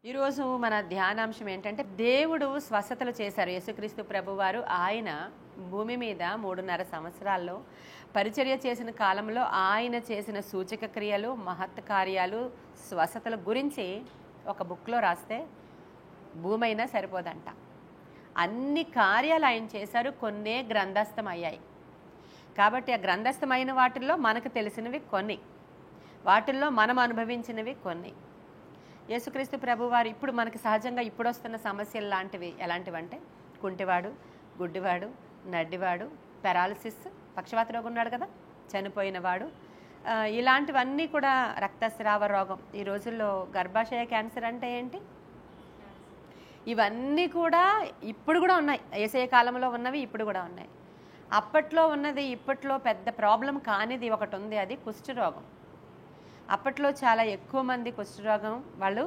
ఈరోజు మన ధ్యానాంశం ఏంటంటే దేవుడు స్వస్థతలు చేశారు. యేసుక్రీస్తు ప్రభువారు ఆయన భూమి మీద 3.5 సంవత్సరాల్లో పరిచర్య చేసిన కాలంలో ఆయన చేసిన సూచక క్రియలు, మహత్ కార్యాలు, స్వస్థతల గురించి ఒక బుక్లో రాస్తే భూమి అయినా సరిపోదంట. అన్ని కార్యాలు ఆయన చేశారు, కొన్నే గ్రంథస్థం అయ్యాయి. కాబట్టి ఆ గ్రంథస్థమైన వాటిల్లో మనకు తెలిసినవి కొన్ని, వాటిల్లో మనం అనుభవించినవి కొన్ని. యేసుక్రీస్తు ప్రభువారు ఇప్పుడు మనకి సహజంగా ఇప్పుడు వస్తున్న సమస్యలు లాంటివి ఎలాంటివంటే కుంటివాడు, గుడ్డివాడు, నడ్డివాడు, పెరాలసిస్, పక్షవాత రోగం ఉన్నాడు కదా, చనిపోయినవాడు, ఇలాంటివన్నీ కూడా రక్తస్రావ రోగం. ఈ రోజుల్లో గర్భాశయ క్యాన్సర్ అంటే ఏంటి, ఇవన్నీ కూడా ఇప్పుడు కూడా ఉన్నాయి. యేసయ్య కాలంలో ఉన్నవి ఇప్పుడు కూడా ఉన్నాయి. అప్పట్లో ఉన్నది ఇప్పట్లో పెద్ద ప్రాబ్లం కానిది ఒకటి ఉంది, అది కుష్ఠరోగం. అప్పట్లో చాలా ఎక్కువ మంది కుష్ఠరోగం వాళ్ళు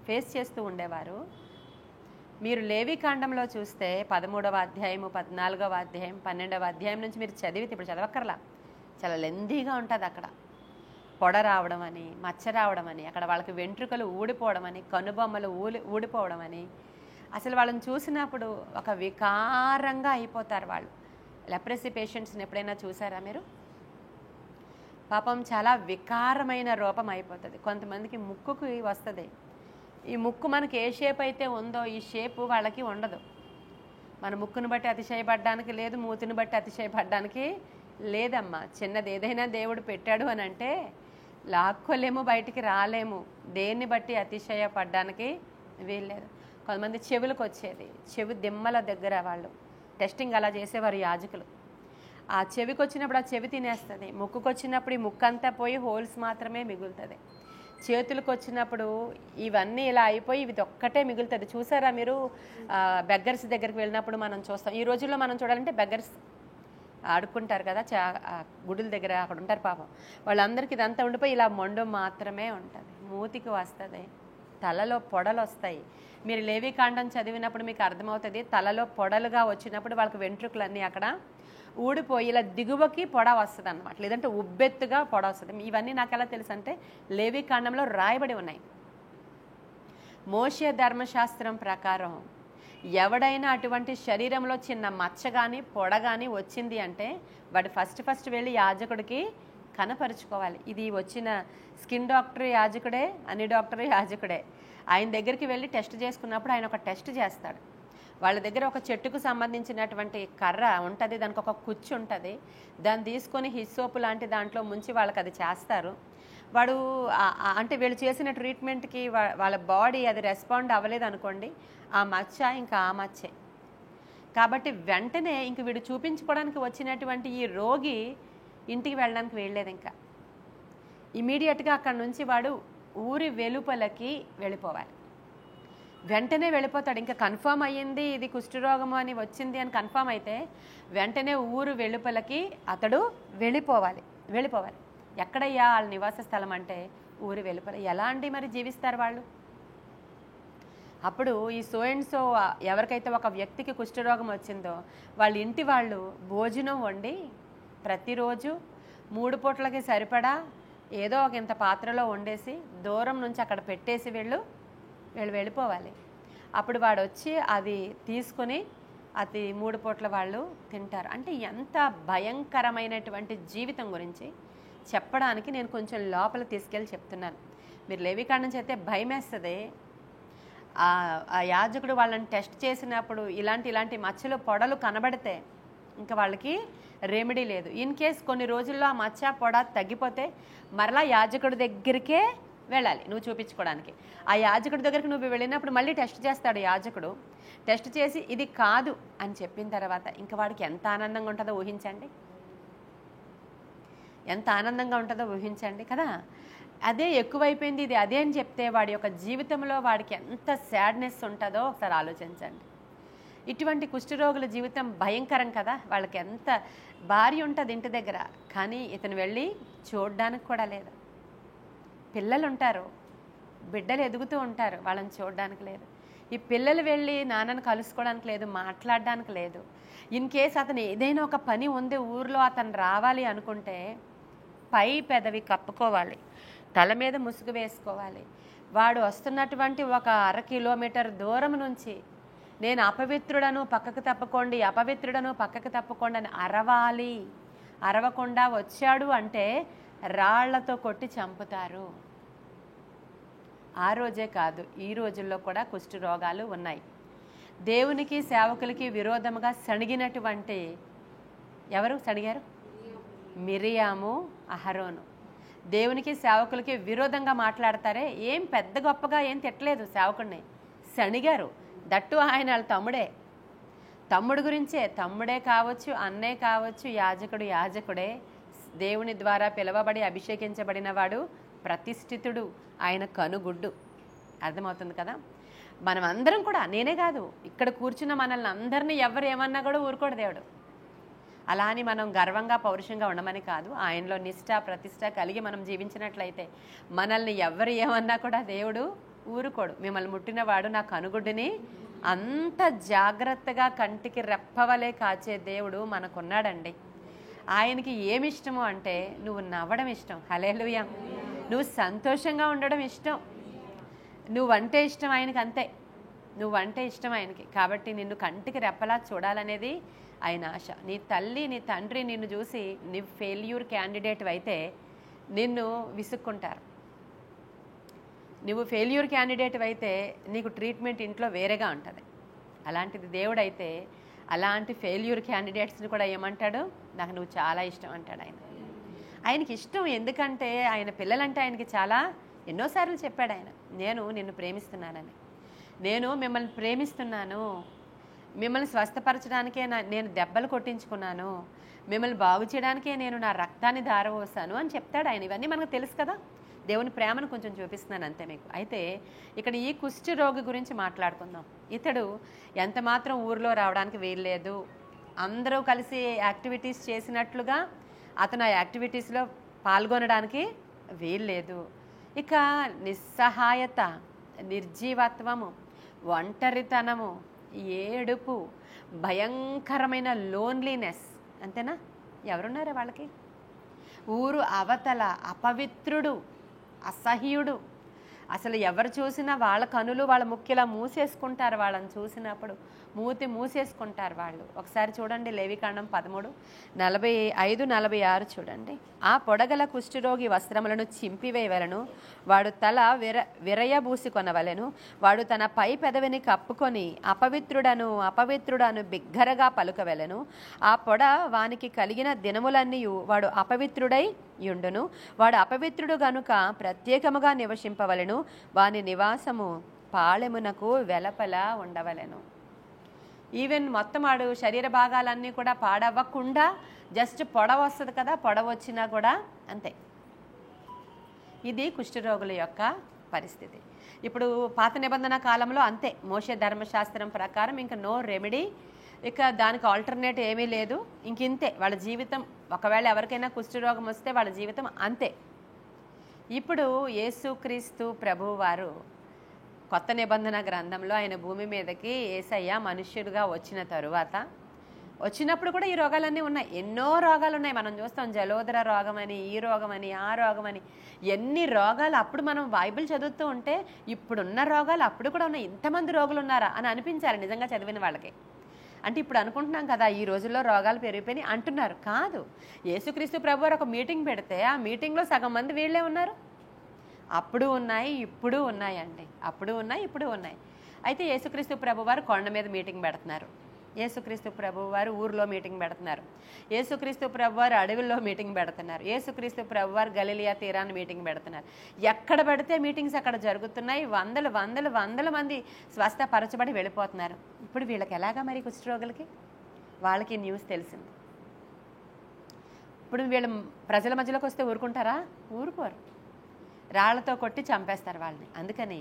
ఫేస్ చేస్తూ ఉండేవారు. మీరు లేవికాండంలో చూస్తే 13వ అధ్యాయము, 14వ అధ్యాయం, 12వ అధ్యాయం నుంచి మీరు చదివితే, ఇప్పుడు చదవక్కర్లా, చాలా లెందీగా ఉంటుంది. అక్కడ పొడ రావడం అని, మచ్చ రావడం అని, అక్కడ వాళ్ళకి వెంట్రుకలు ఊడిపోవడం అని, కనుబొమ్మలు ఊడిపోవడం అని, అసలు వాళ్ళని చూసినప్పుడు ఒక వికారంగా అయిపోతారు వాళ్ళు. లెప్రసీ పేషెంట్స్ని ఎప్పుడైనా చూసారా మీరు? పాపం చాలా వికారమైన రూపం అయిపోతుంది. కొంతమందికి ముక్కుకి వస్తుంది. ఈ ముక్కు మనకి ఏ షేప్ అయితే ఉందో ఈ షేపు వాళ్ళకి ఉండదు. మన ముక్కును బట్టి అతిశయపడడానికి లేదు, మూతిని బట్టి అతిశయపడడానికి లేదమ్మా. చిన్నది ఏదైనా దేవుడు పెట్టాడు అని అంటే లాక్కోలేము, బయటికి రాలేము. దేన్ని బట్టి అతిశయపడడానికి వీల్లేదు. కొంతమంది చెవులకు వచ్చేది, చెవి దిమ్మల దగ్గర వాళ్ళు టెస్టింగ్ అలా చేసేవారు యాజకులు. ఆ చెవికి వచ్చినప్పుడు ఆ చెవి తినేస్తుంది, ముక్కుకు వచ్చినప్పుడు ఈ ముక్కు అంతా పోయి హోల్స్ మాత్రమే మిగులుతుంది, చేతులకు వచ్చినప్పుడు ఇవన్నీ ఇలా అయిపోయి ఇది ఒక్కటే మిగులుతుంది. చూసారా మీరు బెగ్గర్స్ దగ్గరికి వెళ్ళినప్పుడు మనం చూస్తాం. ఈ రోజుల్లో మనం చూడాలంటే బెగ్గర్స్ ఆడుకుంటారు కదా, గుడుల దగ్గర అక్కడ ఉంటారు పాపం. వాళ్ళందరికీ ఇదంతా ఉండిపోయి ఇలా మొండం మాత్రమే ఉంటుంది, మూతికి వస్తుంది, తలలో పొడలు వస్తాయి. మీరు లేవికాండం చదివినప్పుడు మీకు అర్థమవుతుంది, తలలో పొడలుగా వచ్చినప్పుడు వాళ్ళకి వెంట్రుకలన్నీ అక్కడ ఊడిపోయి ఇలా దిగువకి పొడ వస్తుంది అన్నమాట, లేదంటే ఉబ్బెత్తుగా పొడ వస్తుంది. ఇవన్నీ నాకు ఎలా తెలుసు అంటే లేవికాండంలో రాయబడి ఉన్నాయి. మోషే ధర్మశాస్త్రం ప్రకారం ఎవడైనా అటువంటి శరీరంలో చిన్న మచ్చ కానీ పొడ కానీ వచ్చింది అంటే వాడు ఫస్ట్ వెళ్ళి యాజకుడికి కనపరుచుకోవాలి. ఇది వచ్చిన స్కిన్ డాక్టర్ యాజకుడే, అన్ని డాక్టర్ యాజకుడే. ఆయన దగ్గరికి వెళ్ళి టెస్ట్ చేసుకున్నప్పుడు ఆయన ఒక టెస్ట్ చేస్తాడు. వాళ్ళ దగ్గర ఒక చెట్టుకు సంబంధించినటువంటి కర్ర ఉంటుంది, దానికి ఒక కుచ్చు ఉంటుంది, దాన్ని తీసుకొని హిస్సోపు లాంటి దాంట్లో ముంచి వాళ్ళకి అది చేస్తారు. వాడు అంటే వీళ్ళు చేసిన ట్రీట్మెంట్కి వాళ్ళ బాడీ అది రెస్పాండ్ అవ్వలేదు అనుకోండి, ఆ మచ్చ ఇంకా ఆ మచ్చే. కాబట్టి వెంటనే ఇంక వీడు చూపించుకోవడానికి వచ్చినటువంటి ఈ రోగి ఇంటికి వెళ్ళడానికి వెళ్ళలేదు. ఇంకా ఇమీడియట్గా అక్కడి నుంచి వాడు ఊరి వెలుపలకి వెళ్ళిపోవాలి. వెంటనే వెళ్ళిపోతాడు. ఇంకా కన్ఫర్మ్ అయ్యింది ఇది కుష్ఠరోగము అని వచ్చింది అని కన్ఫర్మ్ అయితే వెంటనే ఊరు వెలుపలకి అతడు వెళ్ళిపోవాలి. ఎక్కడయ్యా వాళ్ళ నివాస స్థలం అంటే ఊరి వెలుపల. ఎలా అండి మరి జీవిస్తారు వాళ్ళు? అప్పుడు ఈ సో అండ్ సో ఎవరికైతే ఒక వ్యక్తికి కుష్ఠరోగం వచ్చిందో వాళ్ళ ఇంటి వాళ్ళు భోజనం వండి ప్రతిరోజు 3 పూటలకి సరిపడా ఏదో ఒక ఇంత పాత్రలో వండేసి దూరం నుంచి అక్కడ పెట్టేసి వీళ్ళు వెళ్ళిపోవాలి. అప్పుడు వాడు వచ్చి అది తీసుకొని అది 3 పూట్ల వాళ్ళు తింటారు. అంటే ఎంత భయంకరమైనటువంటి జీవితం గురించి చెప్పడానికి నేను కొంచెం లోపల తీసుకెళ్ళి చెప్తున్నాను. మీరు లేవికాండం చేస్తే భయం వేస్తుంది. ఆ యాజకుడు వాళ్ళని టెస్ట్ చేసినప్పుడు ఇలాంటి మచ్చలు పొడలు కనబడితే ఇంకా వాళ్ళకి రెమెడీ లేదు. ఇన్ కేస్ కొన్ని రోజుల్లో ఆ మచ్చ పొడ తగ్గిపోతే మరలా యాజకుడి దగ్గరికే వెళ్ళాలి నువ్వు చూపించుకోవడానికి. ఆ యాజకుడి దగ్గరికి నువ్వు వెళ్ళినప్పుడు మళ్ళీ టెస్ట్ చేస్తాడు యాజకుడు. టెస్ట్ చేసి ఇది కాదు అని చెప్పిన తర్వాత ఇంకా వాడికి ఎంత ఆనందంగా ఉంటుందో ఊహించండి, ఎంత ఆనందంగా ఉంటుందో ఊహించండి కదా. అదే ఎక్కువైపోయింది ఇది అదే అని చెప్తే వాడి యొక్క జీవితంలో వాడికి ఎంత సాడ్నెస్ ఉంటుందో ఒకసారి ఆలోచించండి. ఇటువంటి కుష్ఠరోగుల జీవితం భయంకరం కదా. వాళ్ళకి ఎంత భార్య ఉంటుంది ఇంటి దగ్గర, కానీ ఇతను వెళ్ళి చూడడానికి కూడా లేదు. పిల్లలు ఉంటారు, బిడ్డలు ఎదుగుతూ ఉంటారు, వాళ్ళని చూడడానికి లేదు. ఈ పిల్లలు వెళ్ళి నాన్నను కలుసుకోవడానికి లేదు, మాట్లాడడానికి లేదు. ఇన్ కేస్ అతను ఏదైనా ఒక పని ఉంది ఊర్లో అతను రావాలి అనుకుంటే పై పెదవి కప్పుకోవాలి, తల మీద ముసుగు వేసుకోవాలి, వాడు వస్తున్నటువంటి ఒక 1/2 కిలోమీటర్ దూరం నుంచి నేను అపవిత్రుడను పక్కకు తప్పుకోండి, అపవిత్రుడను పక్కకు తప్పుకోండి అని అరవాలి. అరవకుండా వచ్చాడు అంటే రాళ్లతో కొట్టి చంపుతారు. ఆ రోజే కాదు, ఈ రోజుల్లో కూడా కుష్టు రోగాలు ఉన్నాయి. దేవునికి సేవకులకి విరోధముగా సణిగినటువంటి ఎవరు సణిగారు? మిరియాము, అహరోను. దేవునికి సేవకులకి విరోధంగా మాట్లాడతారే, ఏం పెద్ద గొప్పగా ఏం తిట్టలేదు సేవకుడిని, సణిగారు. దట్టు ఆయన వాళ్ళ తమ్ముడు గురించే, తమ్ముడే కావచ్చు, అన్నే కావచ్చు, యాజకుడు యాజకుడే, దేవుని ద్వారా పిలవబడి అభిషేకించబడిన వాడు ప్రతిష్ఠితుడు, ఆయన కనుగుడ్డు. అర్థమవుతుంది కదా? మనం అందరం కూడా, నేనే కాదు, ఇక్కడ కూర్చున్న మనల్ని అందరినీ ఎవరు ఏమన్నా కూడా ఊరుకోడు దేవుడు. అలా అని మనం గర్వంగా పౌరుషంగా ఉండమని కాదు, ఆయనలో నిష్ఠ ప్రతిష్ట కలిగి మనం జీవించినట్లయితే మనల్ని ఎవరు ఏమన్నా కూడా దేవుడు ఊరుకోడు. మిమ్మల్ని ముట్టినవాడు నా కనుగుడ్డుని అంత జాగ్రత్తగా కంటికి రెప్పవలే కాచే దేవుడు మనకున్నాడండి. ఆయనకి ఏమి ఇష్టము అంటే నువ్వు నవ్వడం ఇష్టం, హల్లెలూయా, నువ్వు సంతోషంగా ఉండడం ఇష్టం, నువ్వంటే ఇష్టం ఆయనకి, అంతే, నువ్వంటే ఇష్టం ఆయనకి. కాబట్టి నిన్ను కంటికి రెప్పలా చూడాలనేది ఆయన ఆశ. నీ తల్లి నీ తండ్రి నిన్ను చూసి నీ ఫెయిల్యూర్ క్యాండిడేట్ అయితే నిన్ను విసుక్కుంటారు. నువ్వు ఫెయిల్యూర్ క్యాండిడేట్ అయితే నీకు ట్రీట్మెంట్ ఇంట్లో వేరేగా ఉంటుంది. అలాంటిది దేవుడైతే అలాంటి ఫెయిల్యూర్ క్యాండిడేట్స్ని కూడా ఏమంటాడు? నాకు నువ్వు చాలా ఇష్టం అంటాడు ఆయన. ఆయనకి ఇష్టం ఎందుకంటే ఆయన పిల్లలంటే ఆయనకి చాలా, ఎన్నోసార్లు చెప్పాడు ఆయన, నేను నిన్ను ప్రేమిస్తున్నానని, నేను మిమ్మల్ని ప్రేమిస్తున్నాను, మిమ్మల్ని స్వస్థపరచడానికే నేను దెబ్బలు కొట్టించుకున్నాను, మిమ్మల్ని బాగు చేయడానికే నేను నా రక్తాన్ని ధారపోసాను అని చెప్తాడు ఆయన. ఇవన్నీ మనకు తెలుసు కదా, దేవుని ప్రేమను కొంచెం చూపిస్తున్నాను అంతే మీకు. అయితే ఇక్కడ ఈ కుష్టి రోగి గురించి మాట్లాడుకుందాం. ఇతడు ఎంత మాత్రం ఊరిలో రావడానికి వీల్లేదు, అందరూ కలిసి యాక్టివిటీస్ చేసినట్లుగా అతను ఆ యాక్టివిటీస్లో పాల్గొనడానికి వీల్లేదు. ఇక నిస్సహాయత, నిర్జీవత్వము, ఒంటరితనము, ఏడుపు, భయంకరమైన లోన్లీనెస్, అంతేనా? ఎవరున్నారా వాళ్ళకి? ఊరు అవతల అపవిత్రుడు, అసహ్యుడు, అసలు ఎవరు చూసినా వాళ్ళ కనులు వాళ్ళ ముక్కిలా మూసేసుకుంటారు, వాళ్ళని చూసినప్పుడు మూతి మూసేసుకుంటారు వాళ్ళు. ఒకసారి చూడండి లేవికాండం 13:45-46 చూడండి. ఆ పొడగల కుష్ఠరోగి వస్త్రములను చింపివేయవలను, వాడు తల విరయబూసి కొనవలెను, వాడు తన పై పెదవిని కప్పుకొని అపవిత్రుడను అపవిత్రుడను బిగ్గరగా పలుకవలెను. ఆ పొడ వానికి కలిగిన దినములన్నీ వాడు అపవిత్రుడై యుండును. వాడు అపవిత్రుడు గనుక ప్రత్యేకముగా నివసింపవలెను, వాని నివాసము పాళెమునకు వెలపల ఉండవలెను. ఈవెన్ మొత్తం వాడు శరీర భాగాలన్నీ కూడా పాడవ్వకుండా జస్ట్ పొడవ వస్తుంది కదా, పొడవ వచ్చినా కూడా అంతే. ఇది కుష్ఠరోగుల యొక్క పరిస్థితి. ఇప్పుడు పాత నిబంధన కాలంలో అంతే, మోషే ధర్మశాస్త్రం ప్రకారం ఇంకా నో రెమెడీ, ఇక దానికి ఆల్టర్నేట్ ఏమీ లేదు, ఇంకింతే వాళ్ళ జీవితం. ఒకవేళ ఎవరికైనా కుష్ఠరోగం వస్తే వాళ్ళ జీవితం అంతే. ఇప్పుడు యేసుక్రీస్తు ప్రభువు వారు కొత్త నిబంధన గ్రంథంలో ఆయన భూమి మీదకి యేసయ్య మనుష్యుడిగా వచ్చిన తరువాత వచ్చినప్పుడు కూడా ఈ రోగాలన్నీ ఉన్నాయి, ఎన్నో రోగాలు ఉన్నాయి. మనం చూస్తాం జలోదర రోగం అని, ఈ రోగం అని, ఆ రోగం అని, ఎన్ని రోగాలు. అప్పుడు మనం బైబిల్ చదువుతూ ఉంటే ఇప్పుడున్న రోగాలు అప్పుడు కూడా ఉన్నాయి, ఇంతమంది రోగులు ఉన్నారా అని అనిపించాలి నిజంగా చదివిన వాళ్ళకి. అంటే ఇప్పుడు అనుకుంటున్నాం కదా ఈ రోజుల్లో రోగాలు పెరిగిపోయి అంటున్నారు. కాదు, యేసుక్రీస్తు ప్రభు వారు ఒక మీటింగ్ పెడితే ఆ మీటింగ్లో సగం మంది వీళ్ళే ఉన్నారు. అప్పుడు ఉన్నాయి, ఇప్పుడు ఉన్నాయండి, అప్పుడు ఉన్నాయి, ఇప్పుడు ఉన్నాయి. అయితే యేసుక్రీస్తు ప్రభు వారు కొండ మీద మీటింగ్ పెడుతున్నారు, యేసుక్రీస్తు ప్రభు వారు ఊర్లో మీటింగ్ పెడుతున్నారు, యేసుక్రీస్తు ప్రభు వారు అడవుల్లో మీటింగ్ పెడుతున్నారు, యేసుక్రీస్తు ప్రభు వారు గలిలియా తీరాన్ని మీటింగ్ పెడుతున్నారు. ఎక్కడ పడితే మీటింగ్స్ అక్కడ జరుగుతున్నాయి, వందల వందల వందల మంది స్వస్థపరచబడి వెళ్ళిపోతున్నారు. ఇప్పుడు వీళ్ళకి ఎలాగా మరి కుష్ఠరోగులకి? వాళ్ళకి న్యూస్ తెలిసింది. ఇప్పుడు వీళ్ళు ప్రజల మధ్యలోకి వస్తే ఊరుకుంటారా? ఊరుకోరు, రాళ్లతో కొట్టి చంపేస్తారు వాళ్ళని. అందుకని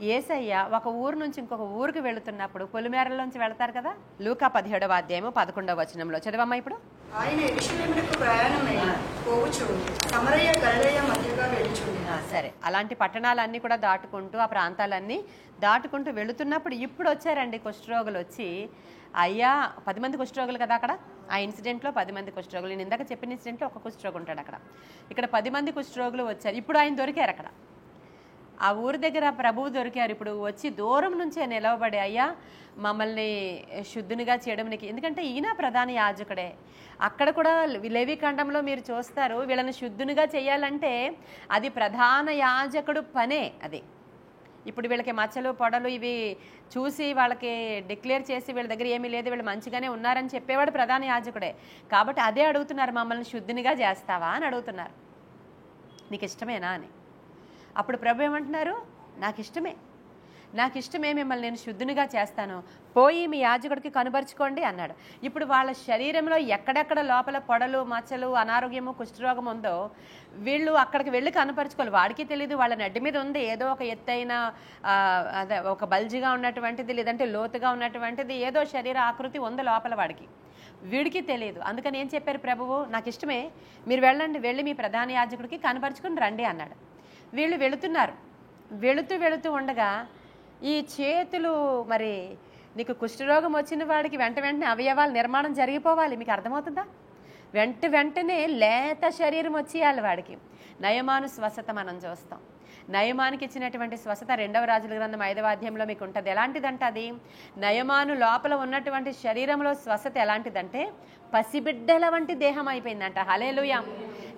యేసయ్య ఒక ఊరు నుంచి ఇంకొక ఊరికి వెళుతున్నప్పుడు పొలిమేరలోంచి వెళతారు కదా. లూకా 17:11 చదవమ్మా. ఇప్పుడు ఆయన యెరూషలేమునకు ప్రయాణమై పోవుచు సమరయ గలిలయ మధ్యగా వెళ్ళుచుండెను. సరే, అలాంటి పట్టణాలన్నీ కూడా దాటుకుంటూ ఆ ప్రాంతాలన్నీ దాటుకుంటూ వెళుతున్నప్పుడు ఇప్పుడు వచ్చారండి కుష్ఠరోగులు. వచ్చి అయ్యా 10 మంది కుష్ఠరోగులు కదా అక్కడ, ఆ ఇన్సిడెంట్లో 10 మంది కుష్ఠరోగులు. నేను ఇందాక చెప్పిన ఇన్సిడెంట్లో ఒక కుష్ఠరోగి ఉంటాడు అక్కడ. ఇక్కడ 10 మంది కుష్ఠరోగులు వచ్చారు. ఇప్పుడు ఆయన దొరికారు అక్కడ. ఆ ఊరి దగ్గర ప్రభువు దొరికారు. ఇప్పుడు వచ్చి దూరం నుంచే నిలవబడి, అయ్యా మమ్మల్ని శుద్ధునిగా చేయడం నీకు, ఎందుకంటే ఈయన ప్రధాన యాజకుడే. అక్కడ కూడా లేవికాండంలో మీరు చూస్తారు, వీళ్ళని శుద్ధునిగా చేయాలంటే అది ప్రధాన యాజకుడు పనే అది. ఇప్పుడు వీళ్ళకి మచ్చలు పొడలు ఇవి చూసి వాళ్ళకి డిక్లేర్ చేసి వీళ్ళ దగ్గర ఏమీ లేదు, వీళ్ళు మంచిగానే ఉన్నారని చెప్పేవాడు ప్రధాన యాజకుడే. కాబట్టి అదే అడుగుతున్నారు, మమ్మల్ని శుద్ధినిగా చేస్తావా అని అడుగుతున్నారు, నీకు ఇష్టమేనా అని. అప్పుడు ప్రభు ఏమంటున్నారు, నాకు ఇష్టమే, మిమ్మల్ని నేను శుద్ధునిగా చేస్తాను, పోయి మీ యాజకుడికి కనుపరుచుకోండి అన్నాడు. ఇప్పుడు వాళ్ళ శరీరంలో ఎక్కడెక్కడ లోపల పొడలు మచ్చలు అనారోగ్యము కుష్ఠరోగం ఉందో వీళ్ళు అక్కడికి వెళ్ళి కనుపరుచుకోవాలి. వాడికి తెలియదు, వాళ్ళ నడ్డి మీద ఉంది ఏదో ఒక ఎత్తైన అదే ఒక బల్జిగా ఉన్నటువంటిది, లేదంటే లోతుగా ఉన్నటువంటిది ఏదో శరీర ఆకృతి ఉంది లోపల, వీడికి తెలియదు. అందుకని ఏం చెప్పారు ప్రభువు, నాకు ఇష్టమే, మీరు వెళ్ళండి, వెళ్ళి మీ ప్రధాన యాజకుడికి కనుపరుచుకుని రండి అన్నాడు. వీళ్ళు వెళుతున్నారు. వెళుతూ ఉండగా ఈ చేతులు, మరి నీకు కుష్ఠరోగం వచ్చిన వాడికి వెంటనే అవయవాల నిర్మాణం జరిగిపోవాలి, మీకు అర్థమవుతుందా? వెంటనే లేత శరీరం వచ్చేయాలి వాడికి. నయమాను స్వస్థత మనం చూస్తాం. నయమానికి ఇచ్చినటువంటి స్వస్థత 2వ రాజుల గ్రంథం 5వ అధ్యాయంలో మీకు ఉంటుంది. ఎలాంటిదంటే అది నయమాను లోపల ఉన్నటువంటి శరీరంలో స్వస్థత ఎలాంటిదంటే పసిబిడ్డల వంటి దేహం అయిపోయిందంట. హల్లెలూయా.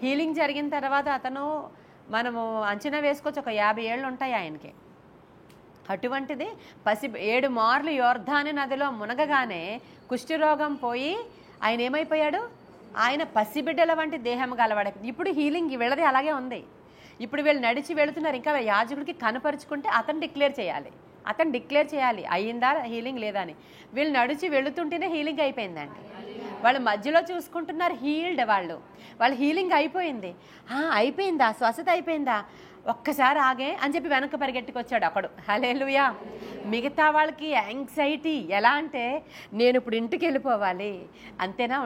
హీలింగ్ జరిగిన తర్వాత అతను మనము అంచనా వేసుకోవచ్చు, ఒక 50 ఏళ్ళు ఉంటాయి ఆయనకి. అటువంటిది 7 మార్లు యోర్దాను నదిలో మునగగానే కుష్ఠరోగం పోయి ఆయన ఏమైపోయాడు, ఆయన పసిబిడ్డల వంటి దేహం గలవాడు. ఇప్పుడు హీలింగ్ వీళ్ళది అలాగే ఉంది. ఇప్పుడు వీళ్ళు నడిచి వెళుతున్నారు. ఇంకా యాజకుడికి కనపరుచుకుంటే అతను డిక్లేర్ చేయాలి అయ్యిందా హీలింగ్ లేదా అని. వీళ్ళు నడిచి వెళుతుంటేనే హీలింగ్ అయిపోయిందండి. వాళ్ళు మధ్యలో చూసుకుంటున్నారు, హీల్డ్ వాళ్ళు హీలింగ్ అయిపోయింది. అయిపోయిందా, స్వస్థత అయిపోయిందా, ఒక్కసారి ఆగే అని చెప్పి వెనక్కి పరిగెట్టుకొచ్చాడు ఒకడు. హల్లెలూయా. మిగతా వాళ్ళకి యాంగ్జైటీ ఎలా అంటే నేను ఇప్పుడు ఇంటికి వెళ్ళిపోవాలి, అంతేనా,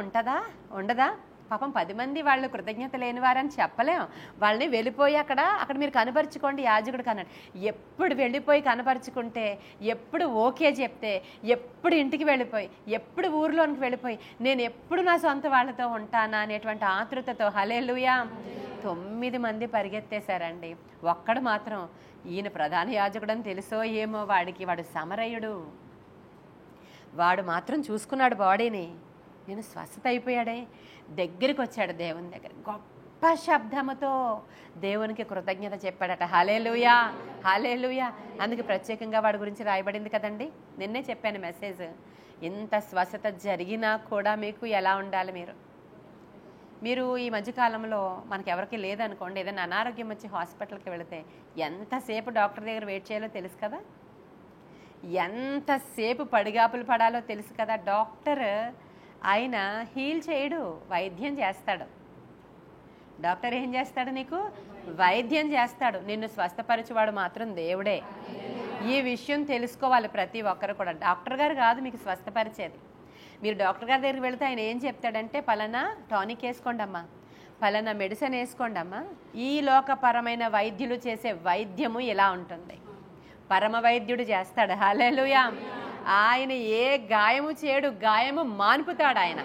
ఉండదా? పాపం 10 మంది వాళ్ళు కృతజ్ఞత లేని వారని చెప్పలేం. వాళ్ళని వెళ్ళిపోయి అక్కడ మీరు కనపరుచుకోండి యాజకుడికి అన్నాడు. ఎప్పుడు వెళ్ళిపోయి కనపరుచుకుంటే, ఎప్పుడు ఓకే చెప్తే, ఎప్పుడు ఇంటికి వెళ్ళిపోయి, ఎప్పుడు ఊర్లోనికి వెళ్ళిపోయి నేను ఎప్పుడు నా సొంత వాళ్ళతో ఉంటానా అనేటువంటి ఆతృతతో, హల్లెలూయా, 9 మంది పరిగెత్తేశారండి. ఒక్కడు మాత్రం ఈయన ప్రధాన యాజకుడని తెలుసో ఏమో వాడు సమరయుడు, వాడు మాత్రం చూసుకున్నాడు బాడీని. నేను స్వస్థత అయిపోయాడే, దగ్గరికి వచ్చాడు దేవుని దగ్గర, గొప్ప శబ్దముతో దేవునికి కృతజ్ఞత చెప్పాడట. హల్లెలూయా. అందుకే ప్రత్యేకంగా వాడి గురించి రాయబడింది కదండి. నిన్నే చెప్పాను మెసేజ్. ఇంత స్వస్థత జరిగినా కూడా మీకు ఎలా ఉండాలి, మీరు ఈ మధ్యకాలంలో మనకి ఎవరికి లేదనుకోండి, ఏదైనా అనారోగ్యం వచ్చి హాస్పిటల్కి వెళితే ఎంతసేపు డాక్టర్ దగ్గర వెయిట్ చేయాలో తెలుసు కదా, ఎంతసేపు పడిగాపులు పడాలో తెలుసు కదా. డాక్టర్ ఆయన హీల్ చేయడు, వైద్యం చేస్తాడు. డాక్టర్ ఏం చేస్తాడు, నీకు వైద్యం చేస్తాడు. నిన్ను స్వస్థపరచువాడు మాత్రం దేవుడే. ఈ విషయం తెలుసుకోవాలి ప్రతి ఒక్కరు కూడా. డాక్టర్ గారు కాదు మీకు స్వస్థపరిచేది. మీరు డాక్టర్ గారి దగ్గరికి వెళితే ఆయన ఏం చెప్తాడంటే, పలానా టానిక్ వేసుకోండి అమ్మా, పలానా మెడిసిన్ వేసుకోండి అమ్మా. ఈ లోకపరమైన వైద్యులు చేసే వైద్యము ఇలా ఉంటుంది, పరమ వైద్యుడు చేస్తాడు. హల్లెలూయా. ఆయన ఏ గాయము చేయడు, గాయము మాన్పుతాడు ఆయన.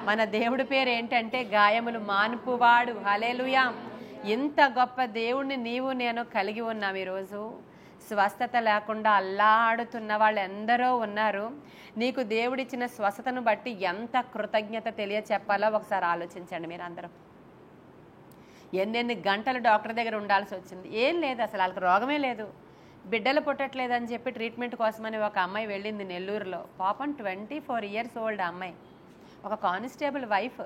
మన దేవుడి పేరు ఏంటంటే గాయములు మాన్పువాడు. హల్లెలూయా. ఇంత గొప్ప దేవుణ్ణి నీవు నేను కలిగి ఉన్నాం. ఈరోజు స్వస్థత లేకుండా అల్లాడుతున్న వాళ్ళు ఎందరో ఉన్నారు. నీకు దేవుడిచ్చిన స్వస్థతను బట్టి ఎంత కృతజ్ఞత తెలియచెప్పాలో ఒకసారి ఆలోచించండి మీరు అందరూ. ఎన్నెన్ని గంటలు డాక్టర్ దగ్గర ఉండాల్సి వచ్చింది. ఏం లేదు, అసలు వాళ్ళకి రోగమే లేదు, బిడ్డలు పుట్టట్లేదని చెప్పి ట్రీట్మెంట్ కోసమని ఒక అమ్మాయి వెళ్ళింది నెల్లూరులో. పాపం 24 years ఓల్డ్ అమ్మాయి, ఒక కానిస్టేబుల్ వైఫ్.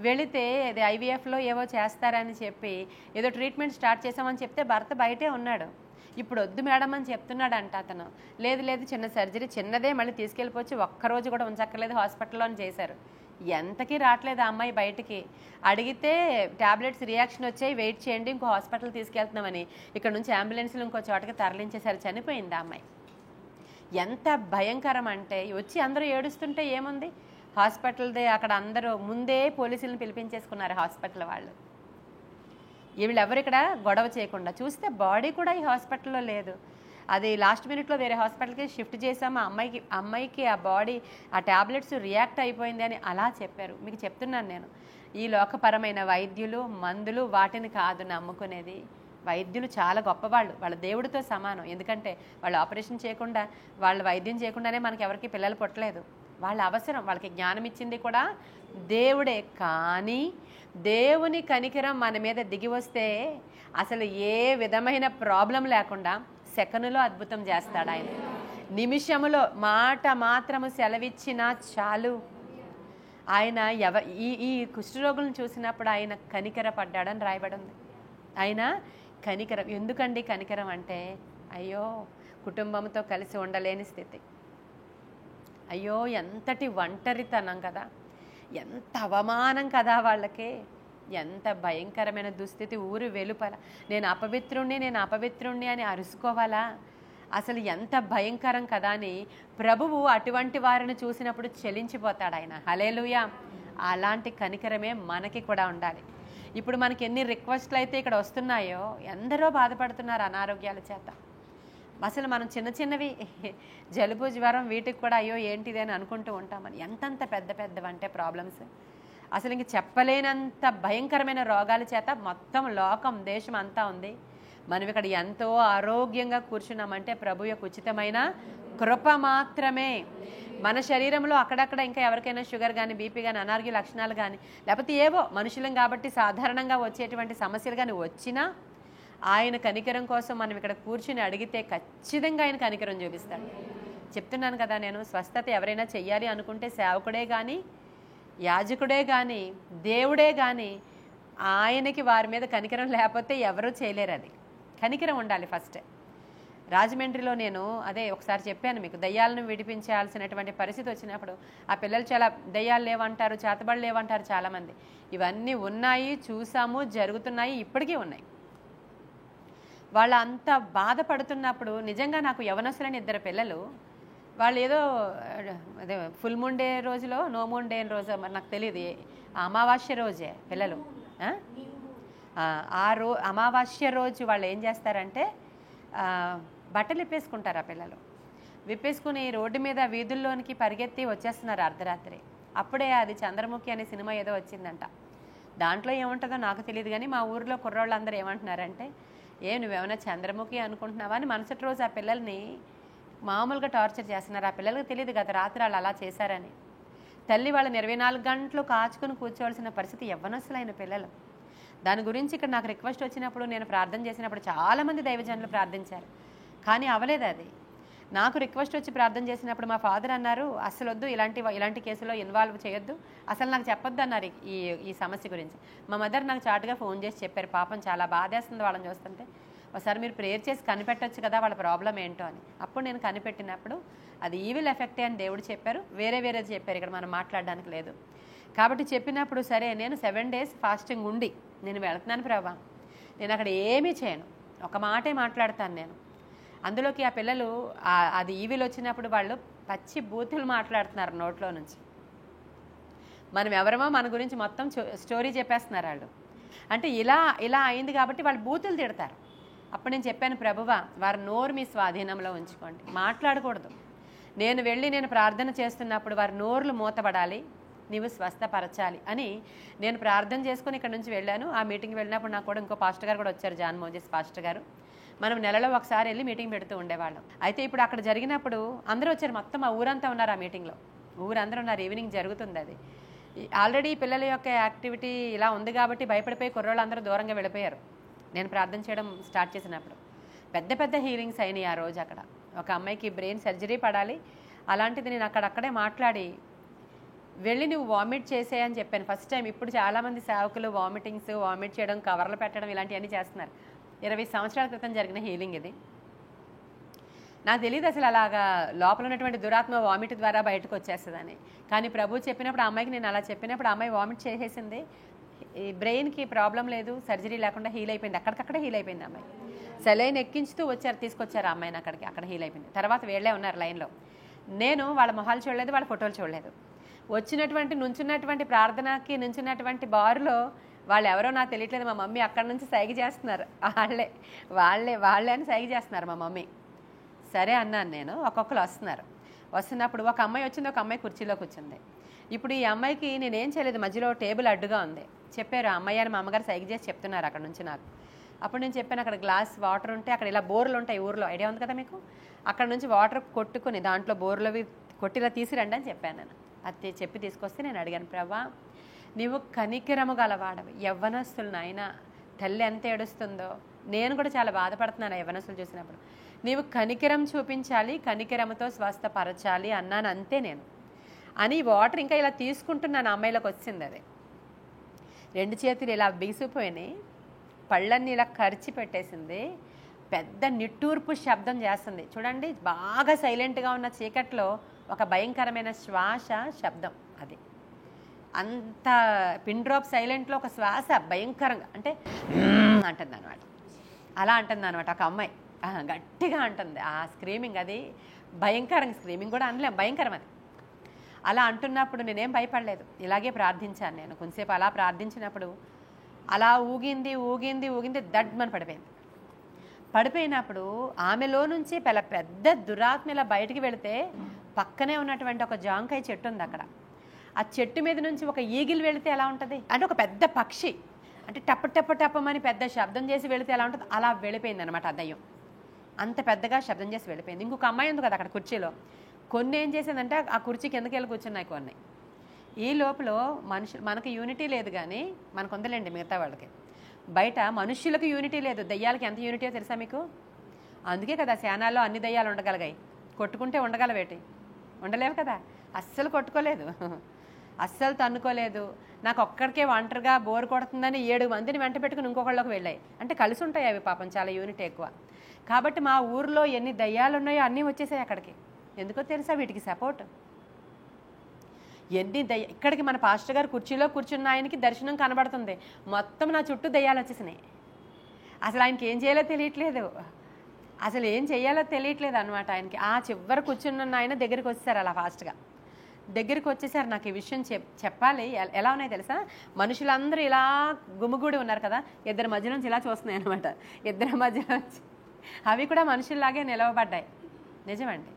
వెళితే అది IVFలో ఏవో చేస్తారని చెప్పి ఏదో ట్రీట్మెంట్ స్టార్ట్ చేసామని చెప్తే భర్త బయటే ఉన్నాడు. ఇప్పుడు వద్దు మేడం అని చెప్తున్నాడంట అతను. లేదు చిన్న సర్జరీ, చిన్నదే, మళ్ళీ తీసుకెళ్ళిపోవచ్చు, ఒక్కరోజు కూడా ఉంచక్కర్లేదు హాస్పిటల్లో అని చేశారు. ఎంతకీ రావట్లేదు ఆ అమ్మాయి బయటికి. అడిగితే టాబ్లెట్స్ రియాక్షన్ వచ్చాయి, వెయిట్ చేయండి, ఇంకో హాస్పిటల్ తీసుకెళ్తున్నామని ఇక్కడ నుంచి అంబులెన్స్లో ఇంకో చోటకి తరలించేశారు. చనిపోయింది ఆ అమ్మాయి. ఎంత భయంకరం అంటే, వచ్చి అందరూ ఏడుస్తుంటే ఏముంది, హాస్పిటల్దే అక్కడ అందరూ ముందే పోలీసులను పిలిపించేసుకున్నారు హాస్పిటల్ వాళ్ళు. వీళ్ళు ఎవరు ఇక్కడ గొడవ చేయకుండా. చూస్తే బాడీ కూడా ఈ హాస్పిటల్లో లేదు, అది లాస్ట్ మినిట్లో వేరే హాస్పిటల్కి షిఫ్ట్ చేసాము. అమ్మాయికి ఆ బాడీ ఆ ట్యాబ్లెట్స్ రియాక్ట్ అయిపోయింది అని అలా చెప్పారు. మీకు చెప్తున్నాను నేను, ఈ లోకపరమైన వైద్యులు మందులు వాటిని కాదు నమ్ముకునేది, వైద్యులు చాలా గొప్పవాళ్ళు, వాళ్ళ దేవుడితో సమానం. ఎందుకంటే వాళ్ళు ఆపరేషన్ చేయకుండా, వాళ్ళు వైద్యం చేయకుండానే మనకి ఎవరికి పిల్లలు పుట్టలేదు. వాళ్ళ అవసరం, వాళ్ళకి జ్ఞానం ఇచ్చింది కూడా దేవుడే. కానీ దేవుని కనికరం మన మీద దిగి వస్తే అసలు ఏ విధమైన ప్రాబ్లం లేకుండా సెకనులో అద్భుతం చేస్తాడు ఆయన. నిమిషములో మాట మాత్రము సెలవిచ్చినా చాలు. ఆయన ఈ కుష్ఠరోగులను చూసినప్పుడు ఆయన కనికర పడ్డాడని రాయబడి ఉంది. ఆయన కనికరం. ఎందుకండి కనికరం అంటే, అయ్యో కుటుంబంతో కలిసి ఉండలేని స్థితి, అయ్యో ఎంతటి ఒంటరితనం కదా, ఎంత అవమానం కదా వాళ్ళకి, ఎంత భయంకరమైన దుస్థితి. ఊరు వెలుపల నేను అపవిత్రుణ్ణి అని అరుసుకోవాలా, అసలు ఎంత భయంకరం కదా అని ప్రభువు అటువంటి వారిని చూసినప్పుడు చెలించిపోతాడు ఆయన. హల్లెలూయా. అలాంటి కనికరమే మనకి కూడా ఉండాలి. ఇప్పుడు మనకి ఎన్ని రిక్వెస్ట్లు అయితే ఇక్కడ వస్తున్నాయో, ఎందరో బాధపడుతున్నారు అనారోగ్యాల చేత. అసలు మనం చిన్న చిన్నవి జలుబు జ్వరం వీటికి కూడా అయ్యో ఏంటిది అని అనుకుంటూ ఉంటామని, ఎంతంత పెద్ద పెద్దవంటే ప్రాబ్లమ్స్. అసలు ఇంక చెప్పలేనంత భయంకరమైన రోగాల చేత మొత్తం లోకం దేశం అంతా ఉంది. మనం ఇక్కడ ఎంతో ఆరోగ్యంగా కూర్చున్నామంటే ప్రభు యొక్క ఉచితమైన కృప మాత్రమే. మన శరీరంలో అక్కడక్కడ ఇంకా ఎవరికైనా షుగర్ కానీ, బీపీ కానీ, అనారోగ్య లక్షణాలు కానీ, లేకపోతే ఏవో మనుషులం కాబట్టి సాధారణంగా వచ్చేటువంటి సమస్యలు కానీ వచ్చినా ఆయన కనికరం కోసం మనం ఇక్కడ కూర్చుని అడిగితే ఖచ్చితంగా ఆయన కనికరం చూపిస్తాడు. చెప్తున్నాను కదా, నేను స్వస్థత ఎవరైనా చెయ్యాలి అనుకుంటే సేవకుడే కానీ, యాజకుడే కానీ, దేవుడే కానీ ఆయనకి వారి మీద కనికరం లేకపోతే ఎవరూ చేయలేరు. అది కనికరం ఉండాలి ఫస్ట్. రాజమండ్రిలో నేను ఒకసారి చెప్పాను మీకు, దయ్యాలను విడిపించాల్సినటువంటి పరిస్థితి వచ్చినప్పుడు ఆ పిల్లలు చాలా దయ్యాలు లేవంటారు, చేతబడులు లేవంటారు చాలామంది. ఇవన్నీ ఉన్నాయి, చూసాము, జరుగుతున్నాయి, ఇప్పటికీ ఉన్నాయి. వాళ్ళు అంత బాధపడుతున్నప్పుడు నిజంగా నాకు యవనస్తులైన 2 పిల్లలు, వాళ్ళు ఏదో ఫుల్ మూన్ డే రోజులో నో మూన్ డే రోజు మరి నాకు తెలియదు, అమావాస్య రోజే పిల్లలు. అమావాస్య రోజు వాళ్ళు ఏం చేస్తారంటే బట్టలు విప్పేసుకుంటారు. ఆ పిల్లలు విప్పేసుకుని రోడ్డు మీద వీధుల్లోనికి పరిగెత్తి వచ్చేస్తున్నారు అర్ధరాత్రి. అప్పుడే అది చంద్రముఖి అనే సినిమా ఏదో వచ్చిందంట. దాంట్లో ఏముంటుందో నాకు తెలియదు, కానీ మా ఊరిలో కుర్రోళ్ళందరూ ఏమంటున్నారంటే, నువ్వేమైనా చంద్రముఖి అనుకుంటున్నావా అని మరుసటి రోజు ఆ పిల్లల్ని మామూలుగా టార్చర్ చేస్తున్నారు. ఆ పిల్లలకు తెలియదు గత రాత్రి వాళ్ళు అలా చేశారని. తల్లి వాళ్ళని 24 గంటలు కాచుకుని కూర్చోవలసిన పరిస్థితి యవ్వనస్తులైన పిల్లలు. దాని గురించి ఇక్కడ నాకు రిక్వెస్ట్ వచ్చినప్పుడు, నేను ప్రార్థన చేసినప్పుడు చాలామంది దైవజనులు ప్రార్థించారు, కానీ అవ్వలేదు. అది నాకు రిక్వెస్ట్ వచ్చి ప్రార్థన చేసినప్పుడు మా ఫాదర్ అన్నారు, అసలు వద్దు, ఇలాంటి కేసులో ఇన్వాల్వ్ చేయొద్దు, అసలు నాకు చెప్పొద్దు అన్నారు ఈ సమస్య గురించి. మా మదర్ నాకు చాటుగా ఫోన్ చేసి చెప్పారు, పాపం చాలా బాధేస్తుంది వాళ్ళని చూస్తుంటే, ఒకసారి మీరు ప్రేయర్ చేసి కనిపెట్టొచ్చు కదా వాళ్ళ ప్రాబ్లం ఏంటో అని. అప్పుడు నేను కనిపెట్టినప్పుడు అది ఈవిల్ ఎఫెక్టే అని దేవుడు చెప్పారు, వేరేది చెప్పారు, ఇక్కడ మనం మాట్లాడడానికి లేదు. కాబట్టి చెప్పినప్పుడు సరే నేను 7 days ఫాస్టింగ్ ఉండి నేను వెళ్తున్నాను ప్రభా, నేను అక్కడ ఏమీ చేయను, ఒక మాటే మాట్లాడతాను నేను. అందులోకి ఆ పిల్లలు అది ఈవిల్ వచ్చినప్పుడు వాళ్ళు పచ్చి బూతులు మాట్లాడుతున్నారు నోట్లో నుంచి. మనం ఎవరమో మన గురించి మొత్తం స్టోరీ చెప్పేస్తున్నారు వాళ్ళు. అంటే ఇలా అయింది కాబట్టి వాళ్ళు బూతులు తిడతారు. అప్పుడు నేను చెప్పాను, ప్రభువా వారి నోరు మీ స్వాధీనంలో ఉంచుకోండి, మాట్లాడకూడదు. నేను ప్రార్థన చేస్తున్నప్పుడు వారి నోర్లు మూతబడాలి, నీవు స్వస్థపరచాలి అని నేను ప్రార్థన చేసుకుని ఇక్కడ నుంచి వెళ్ళాను. ఆ మీటింగ్కి వెళ్ళినప్పుడు నాకు కూడా ఇంకో పాస్టర్ గారు కూడా వచ్చారు, జాన్ మోజెస్ పాస్టర్ గారు. మనం నెలలో ఒకసారి వెళ్ళి మీటింగ్ పెడుతూ ఉండేవాళ్ళం. అయితే ఇప్పుడు అక్కడ జరిగినప్పుడు అందరూ వచ్చారు, మొత్తం ఆ ఊరంతా ఉన్నారు ఆ మీటింగ్లో, ఊరందరూ ఉన్నారు. ఈవినింగ్ జరుగుతుంది అది. ఆల్రెడీ పిల్లల యొక్క యాక్టివిటీ ఇలా ఉంది కాబట్టి భయపడిపోయి కుర్రోళ్ళు అందరూ దూరంగా వెళ్ళిపోయారు. నేను ప్రార్థన చేయడం స్టార్ట్ చేసినప్పుడు పెద్ద పెద్ద హీలింగ్స్ అయినాయి ఆ రోజు. అక్కడ ఒక అమ్మాయికి బ్రెయిన్ సర్జరీ పడాలి, అలాంటిది నేను అక్కడక్కడే మాట్లాడి వెళ్ళి నువ్వు వామిట్ చేసేయని చెప్పాను ఫస్ట్ టైం. ఇప్పుడు చాలామంది సేవకులు వామిట్ చేయడం, కవర్లు పెట్టడం ఇలాంటివన్నీ చేస్తున్నారు. 20 సంవత్సరాల క్రితం జరిగిన హీలింగ్ ఇది. నాకు తెలియదు అసలు అలాగా లోపల ఉన్నటువంటి దురాత్మ వామిట్ ద్వారా బయటకు వచ్చేస్తుందని. కానీ ప్రభు చెప్పినప్పుడు ఆ అమ్మాయికి నేను అలా చెప్పినప్పుడు ఆ అమ్మాయి వామిట్ చేసేసింది. ఈ బ్రెయిన్కి ప్రాబ్లం లేదు, సర్జరీ లేకుండా హీల్ అయిపోయింది, అక్కడికక్కడే హీల్ అయిపోయింది అమ్మాయి. సెలైన్ ఎక్కించుతూ తీసుకొచ్చారు ఆ అమ్మాయిని అక్కడ హీల్ అయిపోయింది. తర్వాత వీళ్ళే ఉన్నారు లైన్లో. నేను వాళ్ళ మొహాలు చూడలేదు, వాళ్ళ ఫోటోలు చూడలేదు. నుంచున్నటువంటి ప్రార్థనకి నుంచున్నటువంటి బారులో వాళ్ళు ఎవరో నాకు తెలియట్లేదు, మా మమ్మీ అక్కడి నుంచి సైగ చేస్తున్నారు. వాళ్ళే అని సైగ చేస్తున్నారు మా మమ్మీ. సరే అన్నాను నేను. ఒక్కొక్కరు వస్తున్నప్పుడు ఒక అమ్మాయి వచ్చింది, ఒక అమ్మాయి కుర్చీలో కూర్చుంది. ఇప్పుడు ఈ అమ్మాయికి నేనేం చేయలేదు, మధ్యలో టేబుల్ అడ్డుగా ఉంది. చెప్పారు ఆ అమ్మాయి అని మా అమ్మగారు సైగ చేసి చెప్తున్నారు అక్కడ నుంచి నాకు. అప్పుడు నేను చెప్పాను అక్కడ గ్లాస్ వాటర్ ఉంటే అక్కడ ఇలా బోర్లు ఉంటాయి ఊర్లో, ఐడియా ఉంది కదా మీకు, అక్కడ నుంచి వాటర్ కొట్టుకుని దాంట్లో బోర్లవి కొట్టిలా తీసిరండి అని చెప్పాను నేను. అది చెప్పి తీసుకొస్తే నేను అడిగాను, ప్రభా నీవు కనికరము గలవాడవు, యవ్వనస్తులు నాయన, తల్లి ఎంత ఏడుస్తుందో, నేను కూడా చాలా బాధపడుతున్నాను యవ్వనస్తులు చూసినప్పుడు, నీవు కనికరం చూపించాలి, కనికరముతో స్వస్థపరచాలి అన్నాను అంతే నేను అని. వాటర్ ఇంకా ఇలా తీసుకుంటున్నాను, అమ్మాయిలోకి వచ్చింది అది. 2 చేతులు ఇలా బీసిపోయినాయి, పళ్ళన్నీ ఇలా కరిచి పెట్టేసింది, పెద్ద నిట్టూర్పు శబ్దం చేస్తుంది చూడండి. బాగా సైలెంట్గా ఉన్న చీకట్లో ఒక భయంకరమైన శ్వాస శబ్దం, అది అంత పిన్ డ్రాప్ సైలెంట్లో ఒక శ్వాస భయంకరంగా అంటే అంటుంది అనమాట. అలా అంటుంది అనమాట ఒక అమ్మాయి, గట్టిగా అంటుంది. ఆ స్క్రీమింగ్ అది భయంకరంగా, స్క్రీమింగ్ కూడా అనలేం, భయంకరం అది. అలా అంటున్నప్పుడు నేనేం భయపడలేదు, ఇలాగే ప్రార్థించాను నేను. కొంతసేపు అలా ప్రార్థించినప్పుడు అలా ఊగింది ఊగింది ఊగింది, దడ్మని పడిపోయింది. పడిపోయినప్పుడు ఆమెలో నుంచి పెద్ద దురాత్మ ఇలా బయటికి వెళితే పక్కనే ఉన్నటువంటి ఒక జాంకాయ చెట్టు ఉంది అక్కడ, ఆ చెట్టు మీద నుంచి ఒక ఈగిల్ వెళితే ఎలా ఉంటుంది అంటే ఒక పెద్ద పక్షి అంటే టప్ప టప్ప టప్పమని పెద్ద శబ్దం చేసి వెళితే ఎలా ఉంటుంది అలా వెళ్ళిపోయింది అనమాట. ఆ దయ్యం అంత పెద్దగా శబ్దం చేసి వెళ్ళిపోయింది. ఇంకొక అమ్మాయి ఉంది కదా అక్కడ కుర్చీలో, కొన్ని ఏం చేసిందంటే ఆ కుర్చీ కిందకి వెళ్ళి కూర్చున్నాయి కొన్ని. ఈ లోపల మనకి యూనిటీ లేదు, కానీ మనకు ఉందలేండి మిగతా వాళ్ళకి. బయట మనుష్యులకు యూనిటీ లేదు, దయ్యాలకి ఎంత యూనిటీయో తెలుసా మీకు? అందుకే కదా శానాల్లో అన్ని దయ్యాలు ఉండగలిగాయి. కొట్టుకుంటే ఉండగలవేటి? ఉండలేవు కదా, అస్సలు కొట్టుకోలేదు, అస్సలు తన్నుకోలేదు. నాకు ఒక్కడికే ఒంటరిగా బోర్ కొడుతుందని 7 మందిని వెంట పెట్టుకుని ఇంకొకళ్ళకి వెళ్ళాయి. అంటే కలిసి ఉంటాయి అవి, పాపం చాలా యూనిట్ ఎక్కువ. కాబట్టి మా ఊర్లో ఎన్ని దయ్యాలు ఉన్నాయో అన్నీ వచ్చేసాయి అక్కడికి. ఎందుకో తెలుసా, వీటికి సపోర్ట్. ఎన్ని ఇక్కడికి మన పాస్టర్ గారు కుర్చీలో కూర్చున్న ఆయనకి దర్శనం కనబడుతుంది, మొత్తం నా చుట్టూ దయ్యాలు వచ్చేసినాయి. అసలు ఆయనకి ఏం చేయాలో తెలియట్లేదు, అసలు ఏం చేయాలో తెలియట్లేదు అనమాట ఆయనకి. ఆ చివరి కూర్చున్న ఆయన దగ్గరికి వచ్చేసారు, అలా ఫాస్ట్గా దగ్గరికి వచ్చేసారు. నాకు ఈ విషయం చెప్పాలి. ఎలా ఉన్నాయి తెలుసా, మనుషులందరూ ఇలా గుమిగూడి ఉన్నారు కదా, ఇద్దరి మధ్య నుంచి ఇలా చూస్తున్నాయి అనమాట. ఇద్దరి మధ్యలో అవి కూడా మనుషుల్లాగే నిలవబడ్డాయి. నిజమండి,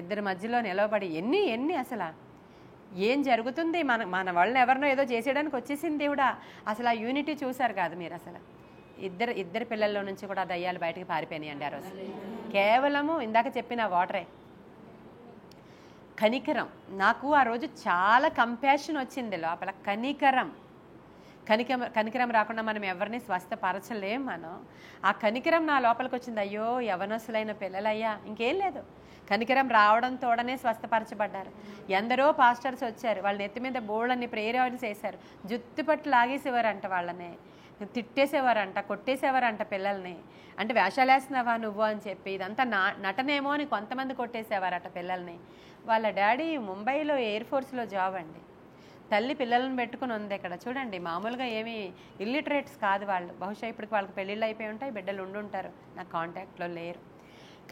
ఇద్దరి మధ్యలో నిలవబడి ఎన్ని అసలు ఏం జరుగుతుంది, మన వాళ్ళని ఎవరినో ఏదో చేసేయడానికి వచ్చేసింది దేవుడా. అసలు ఆ యూనిటీ చూశారు కాదు మీరు. అసలు ఇద్దరు పిల్లల్లో నుంచి కూడా దయ్యాలు బయటకు పారిపోయినాయండి ఆ రోజు. కేవలము ఇందాక చెప్పిన వాటరే, కనికరం. నాకు ఆ రోజు చాలా కంపాషన్ వచ్చింది లోపల. కనికరం రాకుండా మనం ఎవరిని స్వస్థపరచలేం మనం. ఆ కనికరం నా లోపలికి వచ్చింది. అయ్యో యవనస్తులైన పిల్లలయ్యా, ఇంకేం లేదు, కనికరం రావడం తోడనే స్వస్థపరచబడ్డారు. ఎందరో పాస్టర్స్ వచ్చారు, వాళ్ళ నెత్తి మీద బోళ్ళన్ని ప్రేయర్ ఆయిల్స్ వేశారు, జుత్తు పట్టు లాగేసేవారంట, వాళ్ళని తిట్టేసేవారంట, కొట్టేసేవారంట పిల్లల్ని. అంటే వేషాలు వేస్తున్నావా నువ్వు అని చెప్పి, ఇదంతా నటనేమో అని కొంతమంది కొట్టేసేవారట పిల్లల్ని. వాళ్ళ డాడీ ముంబైలో ఎయిర్ ఫోర్స్లో జాబ్ అండి, తల్లి పిల్లలను పెట్టుకుని ఉంది ఇక్కడ. చూడండి, మామూలుగా ఏమీ ఇల్లిటరేట్స్ కాదు వాళ్ళు. బహుశా ఇప్పటికి వాళ్ళకి పెళ్ళిళ్ళు అయిపోయి ఉంటాయి, బిడ్డలు ఉండుంటారు, నా కాంటాక్ట్లో లేరు.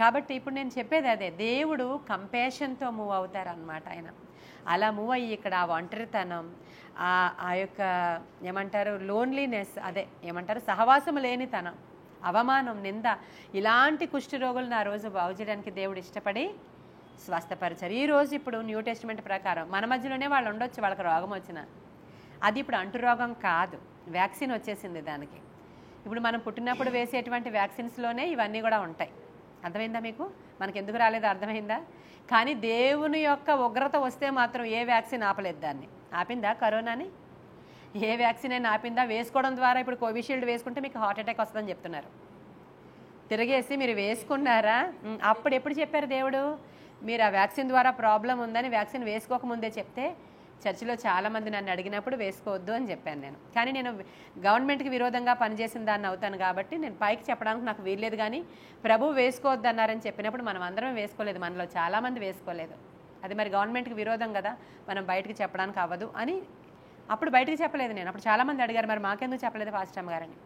కాబట్టి ఇప్పుడు నేను చెప్పేది అదే, దేవుడు కంపాషన్తో మూవ్ అవుతారనమాట ఆయన. అలా మూవ్ అయ్యి ఇక్కడ ఆ ఒంటరితనం, ఆ యొక్క ఏమంటారు లోన్లీనెస్, అదే ఏమంటారు సహవాసం లేనితనం, అవమానం, నింద, ఇలాంటి కుష్ఠరోగులను ఆ రోజు బాగు చేయడానికి దేవుడు ఇష్టపడి స్వస్థపరిచారు. ఈరోజు ఇప్పుడు న్యూ టెస్టిమెంట్ ప్రకారం మన మధ్యలోనే వాళ్ళు ఉండొచ్చు, వాళ్ళకి రోగం వచ్చిన, అది ఇప్పుడు అంటు రోగం కాదు, వ్యాక్సిన్ వచ్చేసింది దానికి. ఇప్పుడు మనం పుట్టినప్పుడు వేసేటువంటి వ్యాక్సిన్స్లోనే ఇవన్నీ కూడా ఉంటాయి. అర్థమైందా మీకు? మనకి ఎందుకు రాలేదో అర్థమైందా? కానీ దేవుని యొక్క ఉగ్రత వస్తే మాత్రం ఏ వ్యాక్సిన్ ఆపలేదు దాన్ని. ఆపిందా కరోనాని? ఏ వ్యాక్సిన్ అయినా ఆపిందా? వేసుకోవడం ద్వారా ఇప్పుడు కోవిషీల్డ్ వేసుకుంటే మీకు హార్ట్ అటాక్ వస్తుందని చెప్తున్నారు. తిరిగేసి మీరు వేసుకున్నారా? అప్పుడు ఎప్పుడు చెప్పారు దేవుడు? మీరు ఆ వ్యాక్సిన్ ద్వారా ప్రాబ్లం ఉందని వ్యాక్సిన్ వేసుకోకముందే చెప్తే చర్చిలో చాలామంది నన్ను అడిగినప్పుడు వేసుకోవద్దు అని చెప్పాను నేను. కానీ నేను గవర్నమెంట్కి విరోధంగా పనిచేసిన దాన్ని అవుతాను కాబట్టి నేను పైకి చెప్పడానికి నాకు వీల్లేదు. కానీ ప్రభు వేసుకోవద్దు అన్నారని చెప్పినప్పుడు మనం అందరం వేసుకోలేదు, మనలో చాలామంది వేసుకోలేదు. అది మరి గవర్నమెంట్కి విరోధం కదా, మనం బయటకు చెప్పడానికి అవ్వదు అని అప్పుడు బయటకు చెప్పలేదు నేను. అప్పుడు చాలామంది అడిగారు, మరి మాకెందుకు చెప్పలేదు ఫాస్ట్ టైం గారని.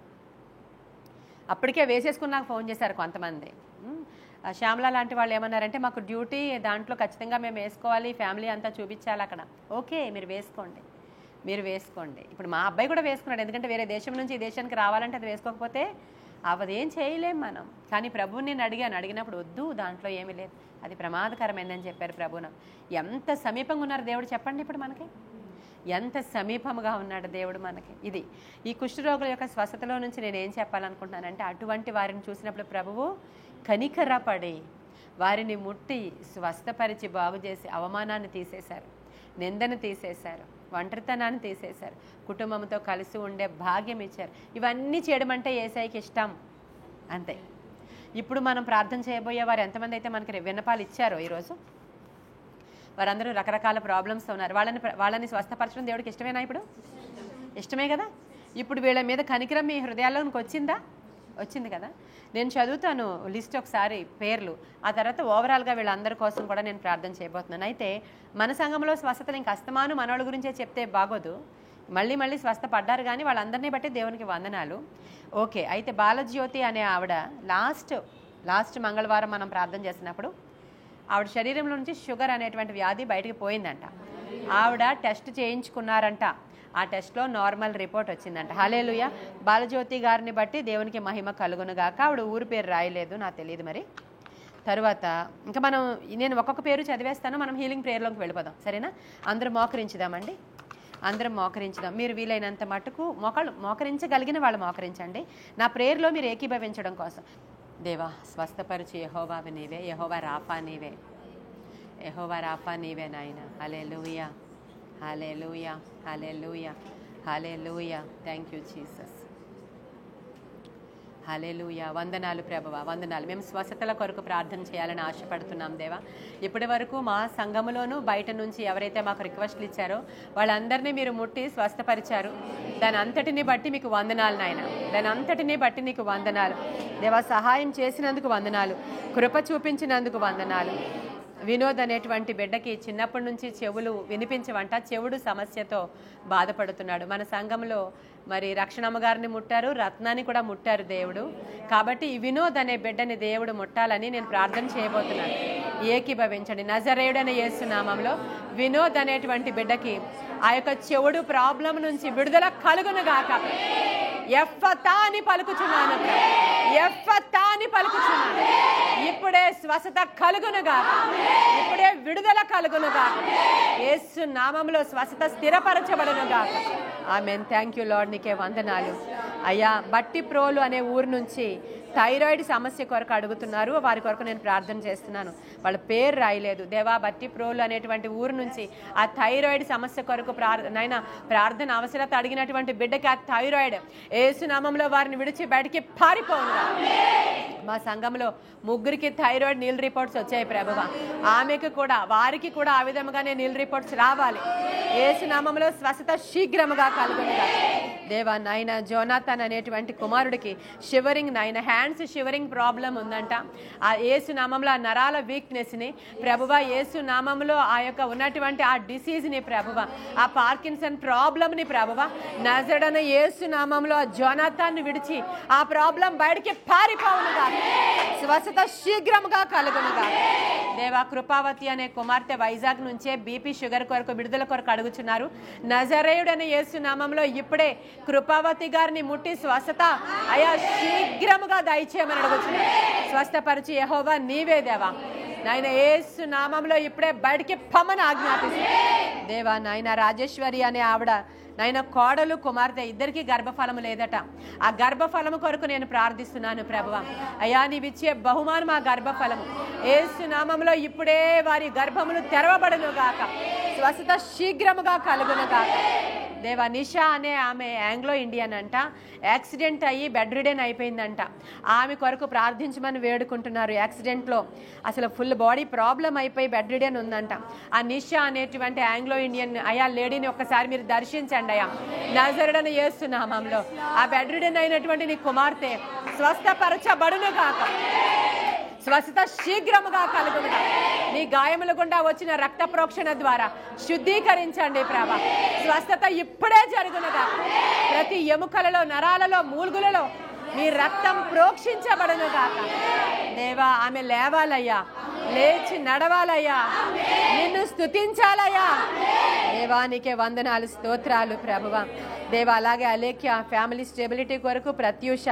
అప్పటికే వేసేసుకుని నాకు ఫోన్ చేశారు కొంతమంది. శ్యామల లాంటి వాళ్ళు ఏమన్నారంటే, మాకు డ్యూటీ దాంట్లో ఖచ్చితంగా మేము వేసుకోవాలి, ఫ్యామిలీ అంతా చూపించాలి అక్కడ. ఓకే, మీరు వేసుకోండి. ఇప్పుడు మా అబ్బాయి కూడా వేసుకున్నాడు, ఎందుకంటే వేరే దేశం నుంచి ఈ దేశానికి రావాలంటే అది వేసుకోకపోతే అదేం చేయలేం మనం. కానీ ప్రభువుని నేను అడిగినప్పుడు వద్దు, దాంట్లో ఏమీ లేదు, అది ప్రమాదకరమైందని చెప్పారు ప్రభువున. ఎంత సమీపంగా ఉన్నారు దేవుడు చెప్పండి ఇప్పుడు మనకి. ఎంత సమీపముగా ఉన్నాడు దేవుడు మనకి. ఇది ఈ కుష్ఠరోగుల యొక్క స్వస్థతలో నుంచి నేను ఏం చెప్పాలనుకుంటున్నానంటే, అటువంటి వారిని చూసినప్పుడు ప్రభువు కనికరపడి వారిని ముట్టి స్వస్థపరిచి బాగు చేసి అవమానాన్ని తీసేశారు, నిందను తీసేశారు, ఒంటరితనాన్ని తీసేశారు, కుటుంబంతో కలిసి ఉండే భాగ్యం ఇచ్చారు. ఇవన్నీ చేయడం అంటే యేసయ్యకి ఇష్టం అంతే. ఇప్పుడు మనం ప్రార్థన చేయబోయే వారు ఎంతమంది అయితే మనకి విన్నపాలు ఇచ్చారో ఈరోజు, వారందరూ రకరకాల ప్రాబ్లమ్స్ ఉన్నారు. వాళ్ళని స్వస్థపరచడం దేవుడికి ఇష్టమేనా? ఇప్పుడు ఇష్టమే కదా. ఇప్పుడు వీళ్ళ మీద కనికరం మీ హృదయాల్లోనికి వచ్చిందా? వచ్చింది కదా. నేను చదువుతాను లిస్ట్ ఒకసారి పేర్లు, ఆ తర్వాత ఓవరాల్గా వీళ్ళందరి కోసం కూడా నేను ప్రార్థన చేయబోతున్నాను. అయితే మన సంఘంలో స్వస్థతలు ఇంక అస్తమాను మనోళ్ళ గురించే చెప్తే బాగోదు. మళ్ళీ మళ్ళీ స్వస్థపడ్డారు కానీ వాళ్ళందరినీ బట్టి దేవునికి వందనాలు. ఓకే, అయితే బాలజ్యోతి అనే ఆవిడ లాస్ట్ మంగళవారం మనం ప్రార్థన చేసినప్పుడు ఆవిడ శరీరంలో నుంచి షుగర్ అనేటువంటి వ్యాధి బయటకు పోయిందంట. ఆవిడ టెస్ట్ చేయించుకున్నారంట. ఆ టెస్ట్లో నార్మల్ రిపోర్ట్ వచ్చిందంట. హల్లెలూయా. బాలజ్యోతి గారిని బట్టి దేవునికి మహిమ కలుగునుగాక. ఆవిడ ఊరు పేరు రాయలేదు, నాకు తెలియదు మరి. తర్వాత ఇంకా నేను ఒక్కొక్క పేరు చదివేస్తాను, మనం హీలింగ్ ప్రేయర్లోకి వెళ్ళిపోదాం, సరేనా? అందరూ మోకరించుదామండి, అందరం మోకరించుదాం. మీరు వీలైనంత మటుకు మోకరించగలిగిన వాళ్ళు మోకరించండి. నా ప్రేయర్లో మీరు ఏకీభవించడం కోసం. దేవా, స్వస్థపరిచి యెహోవావి నీవే, యెహోవా రాఫా నీవే, యెహోవా రాఫా నీవే నాయన. Hallelujah, hallelujah, hallelujah, hallelujah. Thank you Jesus. Hallelujah. వందనాలు ప్రభువా, వందనాలు. మేము స్వస్థతల కొరకు ప్రార్థన చేయాలని ఆశపడుతున్నాం దేవా. ఇప్పటి వరకు మా సంఘములోనూ బయట నుంచి ఎవరైతే మాకు రిక్వెస్ట్లు ఇచ్చారో వాళ్ళందరినీ మీరు ముట్టి స్వస్థపరిచారు. దాని అంతటిని బట్టి మీకు వందనాలు నాయన, దాని అంతటిని బట్టి నీకు వందనాలు దేవా. సహాయం చేసినందుకు వందనాలు, కృప చూపించినందుకు వందనాలు. వినోద్ అనేటువంటి బిడ్డకి చిన్నప్పటి నుంచి చెవులు వినిపించవంట, చెవుడు సమస్యతో బాధపడుతున్నాడు. మన సంఘంలో మరి రక్షణమ్మ గారిని ముట్టారు, రత్నాన్ని కూడా ముట్టారు దేవుడు. కాబట్టి ఈ వినోద్ అనే బిడ్డని దేవుడు ముట్టాలని నేను ప్రార్థన చేయబోతున్నాను. ఏకీభవించండి. నజరేయుడనే యేసు నామంలో వినోద్ అనేటువంటి బిడ్డకి ఆ యొక్క చెవుడు ప్రాబ్లం నుంచి విడుదల కలుగునుగాక. ఎఫ్ఫతా అని పలుకుచున్నాను, ఎఫ్ఫతా అని పలుకుచున్నాను. ఇప్పుడే స్వస్థత కలుగునుగాక, ఇప్పుడే విడుదల కలుగునుగాక. యేసు నామంలో స్వస్థత స్థిరపరచబడునుగాక. ఆమేన్. థ్యాంక్ యూ లార్డ్, నీకే వందనాలు అయ్యా. బట్టి ప్రోలు అనే ఊరు నుంచి థైరాయిడ్ సమస్య కొరకు అడుగుతున్నారు, వారి కొరకు నేను ప్రార్థన చేస్తున్నాను. వాళ్ళ పేరు రాయలేదు దేవా. బట్టి ప్రోలు అనేటువంటి ఊరు నుంచి ఆ థైరాయిడ్ సమస్య కొరకు ప్రార్థన అవసరత అడిగినటువంటి బిడ్డకి ఆ థైరాయిడ్ యేసు నామంలో వారిని విడిచి బయటికి పారిపోవుగా. మా సంఘంలో 3 థైరాయిడ్ నీల్ రిపోర్ట్స్ వచ్చాయి ప్రభువా. ఆమెకు కూడా వారికి కూడా ఆ విధముగానే నీల్ రిపోర్ట్స్ రావాలి. యేసు నామంలో స్వస్థత శీఘ్రముగా కలుగునుగా దేవా. నాయన జోనాథన్ అనేటువంటి కుమారుడికి షివరింగ్ నాయన, హ్యాండ్స్ షివరింగ్ ప్రాబ్లం ఉందంట. ఆ యేసు నామంలో ఆ నరాల వీక్నెస్ని ప్రభువా, యేసు నామంలో ఆ యొక్క ఉన్నటువంటి ఆ డిసీజ్ని ప్రభువా, ఆ పార్కిన్సన్ ప్రాబ్లంని ప్రభువా, నజరేయుడైన యేసు నామంలో ఆ జోనాథాన్ని విడిచి ఆ ప్రాబ్లం బయటికి పారిపోవునుగా. స్వస్థత శీఘ్రముగా కలుగునుగా దేవా. కృపావతి అనే కుమార్తె వైజాగ్ నుంచే బీపీ షుగర్ కొరకు విడుదల కొరకు అడుగుచున్నారు. నజరేయుడైన యేసు నామంలో ఇప్పుడే కృపావతి గారిని ముట్టి స్వస్థత అయా శీఘ్రముగా దయచేయమని అడుగుచున్నారు. స్వస్థపరిచి యెహోవా నీవే దేవా. నాయన యేసు నామంలో ఇప్పుడే బయటికి పమ్మని ఆజ్ఞాపిస్తుంది దేవా. నాయన రాజేశ్వరి అనే ఆవిడ నాయన కోడలు కుమార్తె ఇద్దరికి గర్భఫలము లేదట. ఆ గర్భఫలము కొరకు నేను ప్రార్థిస్తున్నాను ప్రభువా. అయ్యా, నీవిచ్చే బహుమానం ఆ గర్భఫలము యేసు నామంలో ఇప్పుడే వారి గర్భములు తెరవబడును గాక. స్వస్థత శీఘ్రముగా కలుగును గాక దేవా. నిషా అనే ఆమె ఆంగ్లో ఇండియన్ అంట, యాక్సిడెంట్ అయ్యి బెడ్ రిడెన్ అయిపోయిందంట. ఆమె కొరకు ప్రార్థించమని వేడుకుంటున్నారు. యాక్సిడెంట్లో అసలు ఫుల్ బాడీ ప్రాబ్లం అయిపోయి బెడ్ రిడెన్ ఉందంట. ఆ నిషా అనేటువంటి ఆంగ్లో ఇండియన్ అయా లేడీని ఒక్కసారి మీరు దర్శించండి అయ్యా. నజరేయుడైన యేసు నామములో ఆ బెడ్ రిడెన్ అయినటువంటి నీ కుమార్తె స్వస్థపరచబడును గాక. స్వస్థత శీఘ్రముగా కలుగునుగా. నీ గాయముల గుండా వచ్చిన రక్త ప్రోక్షణ ద్వారా శుద్ధీకరించండి ప్రభా. స్వస్థత ఇప్పుడే జరుగునుగా. ప్రతి ఎముకలలో, నరాలలో, మూల్గులలో నీ రక్తం ప్రోక్షించబడునుగా దేవా. ఆమె లేవాలయ్యా, లేచి నడవాలయ్యా, నిన్ను స్తుతించాలయ్యా దేవా. నీకే వందనాలు, స్తోత్రాలు ప్రభువా. దేవా అలాగే అలేఖ్య ఫ్యామిలీ స్టెబిలిటీ కొరకు, ప్రత్యూష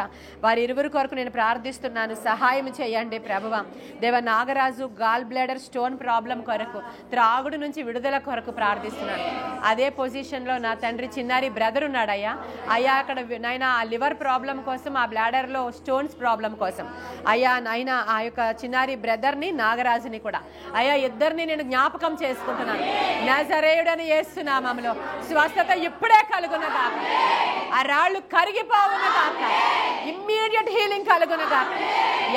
వారి ఇరువురు కొరకు నేను ప్రార్థిస్తున్నాను. సహాయం చేయండి ప్రభువా. దేవ Nagaraju gall bladder stone problem కొరకు, త్రాగుడు నుంచి విడుదల కొరకు ప్రార్థిస్తున్నాను. అదే పొజిషన్లో నా తండ్రి చిన్నారి బ్రదర్ ఉన్నాడయ్యా. అయ్యా అక్కడ నాయనా ఆ లివర్ ప్రాబ్లం కోసం, ఆ బ్లాడర్లో స్టోన్స్ ప్రాబ్లం కోసం అయ్యా నాయనా ఆ యొక్క చిన్నారి బ్రదర్ని నాగరాజుని కూడా అయ్యా ఇద్దరిని నేను జ్ఞాపకం చేసుకుంటున్నాను. నజరేయుడని యేసు నామములో స్వస్థత ఇప్పుడే కలుగునగాక. ఆ రాళ్ళు కరిగిపోవునగాక. Immediate healing కలుగునగాక.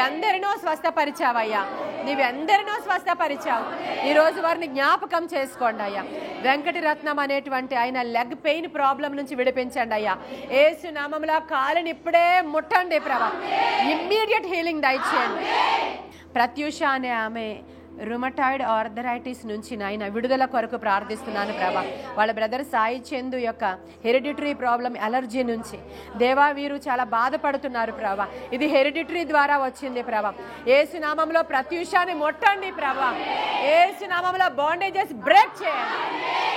ఎందరినో స్వస్థపరిచావయ్యా, నీవెందరినో స్వస్థపరిచావు. ఈరోజు వారిని జ్ఞాపకం చేసుకోండి అయ్యా. వెంకటరత్నం అనేటువంటి ఆయన లెగ్ పెయిన్ ప్రాబ్లం నుంచి విడిపించండి అయ్యా. యేసు నామములో కాలుని ఇప్పుడే ముట్టండి ప్రభా. ఇమ్మీడియట్ హీలింగ్ దయచేయండి. ప్రత్యూష అనే ఆమె రుమటాయిడ్ ఆర్థరైటిస్ నుంచి నాయన విడుదల కొరకు ప్రార్థిస్తున్నాను ప్రభా. వాళ్ళ బ్రదర్ సాయి చందు యొక్క హెరిడిటరీ ప్రాబ్లం అలర్జీ నుంచి దేవా వీరు చాలా బాధపడుతున్నారు ప్రభా. ఇది హెరిడిటరీ ద్వారా వచ్చింది ప్రభా. యేసు నామములో ప్రత్యూషాన్ని ముట్టండి ప్రభా. యేసు నామములో బాండేజెస్ బ్రేక్ చేయండి.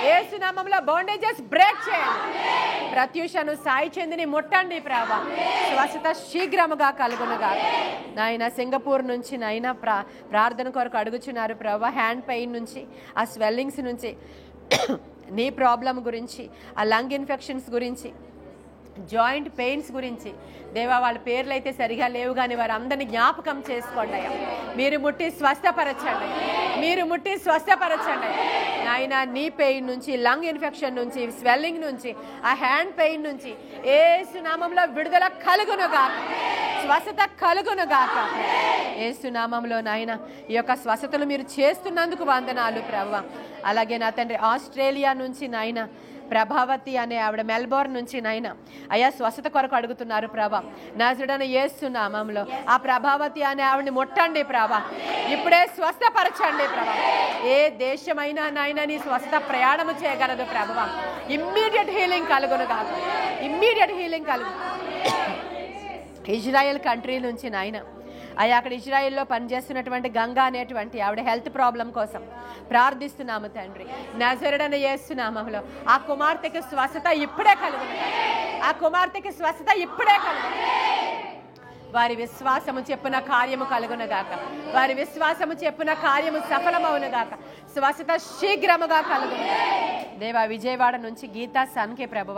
యేసు నామములో బాండేజెస్ బ్రేక్ చేయండి. ప్రత్యూషను సాయి చందుని ముట్టండి ప్రభా. స్వస్థత శీఘ్రముగా కలుగునుగా. నాయన సింగపూర్ నుంచి నాయన ప్రార్థన కొరకు అడుగుచున్నారు ప్రభా. హ్యాండ్ పెయిన్ నుంచి, ఆ స్వెల్లింగ్స్ నుంచి, నీ ప్రాబ్లం గురించి, ఆ లంగ్ ఇన్ఫెక్షన్స్ గురించి, జాయింట్ పెయిన్స్ గురించి దేవా వాళ్ళ పేర్లు అయితే సరిగా లేవు కానీ వారు అందరినీ జ్ఞాపకం చేసుకోండి అయ్యా. మీరు ముట్టి స్వస్థపరచండి. మీరు ముట్టి స్వస్థపరచండి నాయన. నీ పెయిన్ నుంచి, లంగ్ ఇన్ఫెక్షన్ నుంచి, స్వెల్లింగ్ నుంచి, ఆ హ్యాండ్ పెయిన్ నుంచి యేసు నామములో విడుదల కలుగునుగాక. స్వస్థత కలుగునుగాక. యేసు నామములో నాయన ఈ యొక్క స్వస్థతలు మీరు చేస్తున్నందుకు వందనాలు ప్రభువా. అలాగే నా తండ్రి ఆస్ట్రేలియా నుంచి నాయన ప్రభావతి అనే ఆవిడ మెల్బోర్న్ నుంచి నాయన అయ్యా స్వస్థత కొరకు అడుగుతున్నారు ప్రభా. నజరుడైన యేసు నామములో ఆ ప్రభావతి అనే ఆవిడని ముట్టండి ప్రభా. ఇప్పుడే స్వస్థపరచండి ప్రభా. ఏ దేశమైనా నాయన నీ స్వస్థత ప్రయాణము చేయగలదు ప్రభువా. ఇమ్మీడియట్ హీలింగ్ కలుగును కాదు. ఇమ్మీడియట్ హీలింగ్ కలుగు. ఇజ్రాయెల్ కంట్రీ నుంచి నాయన అయ్యా అక్కడ ఇజ్రాయెల్లో పనిచేస్తున్నటువంటి గంగా అనేటువంటి ఆవిడ హెల్త్ ప్రాబ్లం కోసం ప్రార్థిస్తున్నాము తండ్రి. నజరుడైన యేసు నామములో ఆ కుమార్తెకి స్వస్థత ఇప్పుడే కలుగును. ఆ కుమార్తెకి స్వస్థత ఇప్పుడే కలుగును. వారి విశ్వాసము చెప్పున కార్యము కలుగునగాక. వారి విశ్వాసము చెప్పున కార్యము సఫలమవునుగాక. స్వస్థత శీఘ్రముగా కలుగును. దేవా విజయవాడ నుంచి గీతా సన్కే ప్రభువ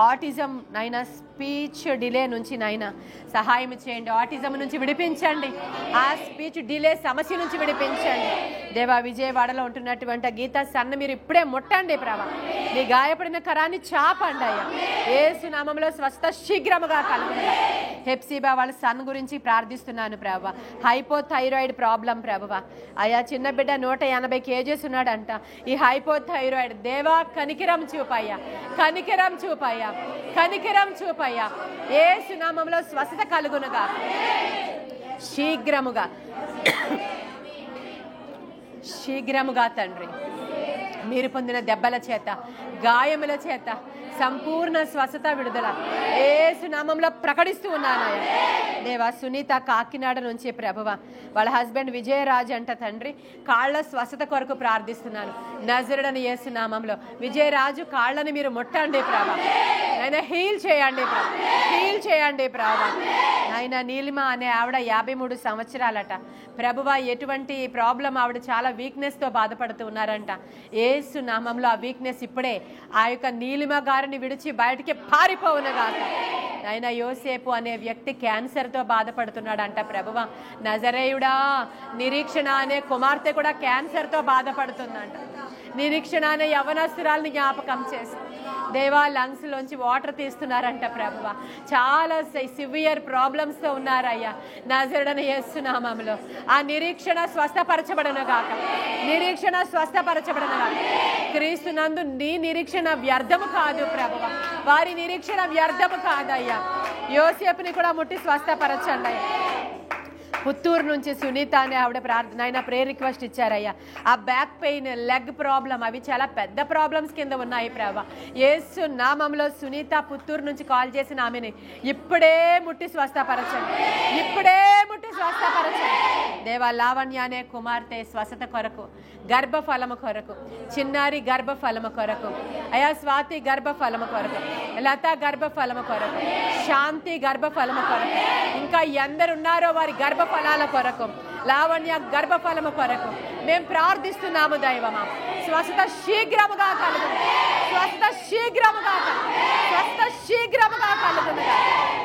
ఆటిజం నైనా స్పీచ్ డిలే నుంచి నైనా సహాయం చేయండి. ఆటిజం నుంచి విడిపించండి. ఆ స్పీచ్ డిలే సమస్య నుంచి విడిపించండి. దేవా విజయవాడలో ఉంటున్నటువంటి గీతా సన్న మీరు ఇప్పుడే ముట్టండి ప్రభా. నీ గాయపడిన కరాన్ని చాపండి అయ్యా. యేసు నామములో స్వస్థత శీఘ్రముగా కలుగును. హెప్సిబా వాళ్ళ సన్ గురించి ప్రార్థిస్తున్నాను ప్రభా. హైపోథైరాయిడ్ ప్రాబ్లం ప్రభువా. అయ్యా చిన్న బిడ్డ 180 kgs ఉన్నాడంట. ఈ హైపోథైరాయిడ్ దేవా కనికిరం చూపయ్యా. కనికిరం చూపయ్యా. కనికిరం చూపయ్యా. యేసు నామములో స్వస్థత కలుగునుగా. శీఘ్రముగా శీఘ్రముగా తండ్రి మీరు పొందిన దెబ్బల చేత, గాయముల చేత సంపూర్ణ స్వస్థత విడుదల యేసు నామములో ప్రకటిస్తూ ఉన్నానయ్యా. దేవా సునీత కాకినాడ నుంచి ప్రభువ వాళ్ళ హస్బెండ్ విజయరాజ్ అంట తండ్రి కాళ్ళ స్వస్థత కొరకు ప్రార్థిస్తున్నాను. నజరుడైన యేసు నామములో విజయరాజు కాళ్ళని మీరు ముట్టండి ప్రభా. ఆయన హీల్ చేయండి ప్రభా. హీల్ చేయండి ప్రభా. ఆయన నీలిమ అనే ఆవిడ 53 సంవత్సరాలట ప్రభువా. ఎటువంటి ప్రాబ్లం ఆవిడ చాలా వీక్నెస్తో బాధపడుతూ ఉన్నారంట. యేసు నామంలో ఆ వీక్నెస్ ఇప్పుడే ఆ యొక్క నీలిమ గారిని విడిచి బయటికి పారిపోవునుగాక. ఆయన యోసేపు అనే వ్యక్తి క్యాన్సర్తో బాధపడుతున్నాడంట ప్రభువా. నజరేయుడా నిరీక్షణ అనే కుమార్తె కూడా క్యాన్సర్తో బాధపడుతుందంట. నిరీక్షణ అనే యవనస్తురాల్ని జ్ఞాపకం చేసి దేవా లంగ్స్ లోంచి వాటర్ తీస్తున్నారంట ప్రభువా. చాలా సివియర్ ప్రాబ్లమ్స్తో ఉన్నారయ్యా. నజరుడైన యేసు నామములో ఆ నిరీక్షణ స్వస్థపరచబడును గాక. నిరీక్షణ స్వస్థపరచబడును గాక. క్రీస్తు నందు నీ నిరీక్షణ వ్యర్థము కాదు ప్రభువా. వారి నిరీక్షణ వ్యర్థము కాదయ్యా. యోసేపుని కూడా ముట్టి స్వస్థపరచండి అయ్యా. పుత్తూరు నుంచి సునీత అనే ఆవిడ నాయన ప్రేయర్ రిక్వెస్ట్ ఇచ్చారయ్యా. ఆ బ్యాక్ పెయిన్, లెగ్ ప్రాబ్లం అవి చాలా పెద్ద ప్రాబ్లమ్స్ కింద ఉన్నాయి ప్రభా. యేసు నామంలో సునీత పుత్తూరు నుంచి కాల్ చేసిన ఆమెని ఇప్పుడే ముట్టి స్వస్థపరచండి, ఇప్పుడే ముట్టి స్వస్థపరచండి దేవా. లావణ్య అనే కుమార్తె స్వస్థత కొరకు, గర్భఫలము కొరకు, చిన్నారి గర్భఫలము కొరకు అయా, స్వాతి గర్భఫలము కొరకు, లత గర్భఫలము కొరకు, శాంతి గర్భఫలము కొరకు, ఇంకా ఎందరున్నారో వారి గర్భఫలాల కొరకు, లావణ్య గర్భఫలము కొరకు మేము ప్రార్థిస్తున్నాము దైవమా. స్వస్థత శీఘ్రముగా కలుగును, స్వస్థత శీఘ్రముగా కలుగును, స్వస్థత శీఘ్రముగా కలుగునుగా.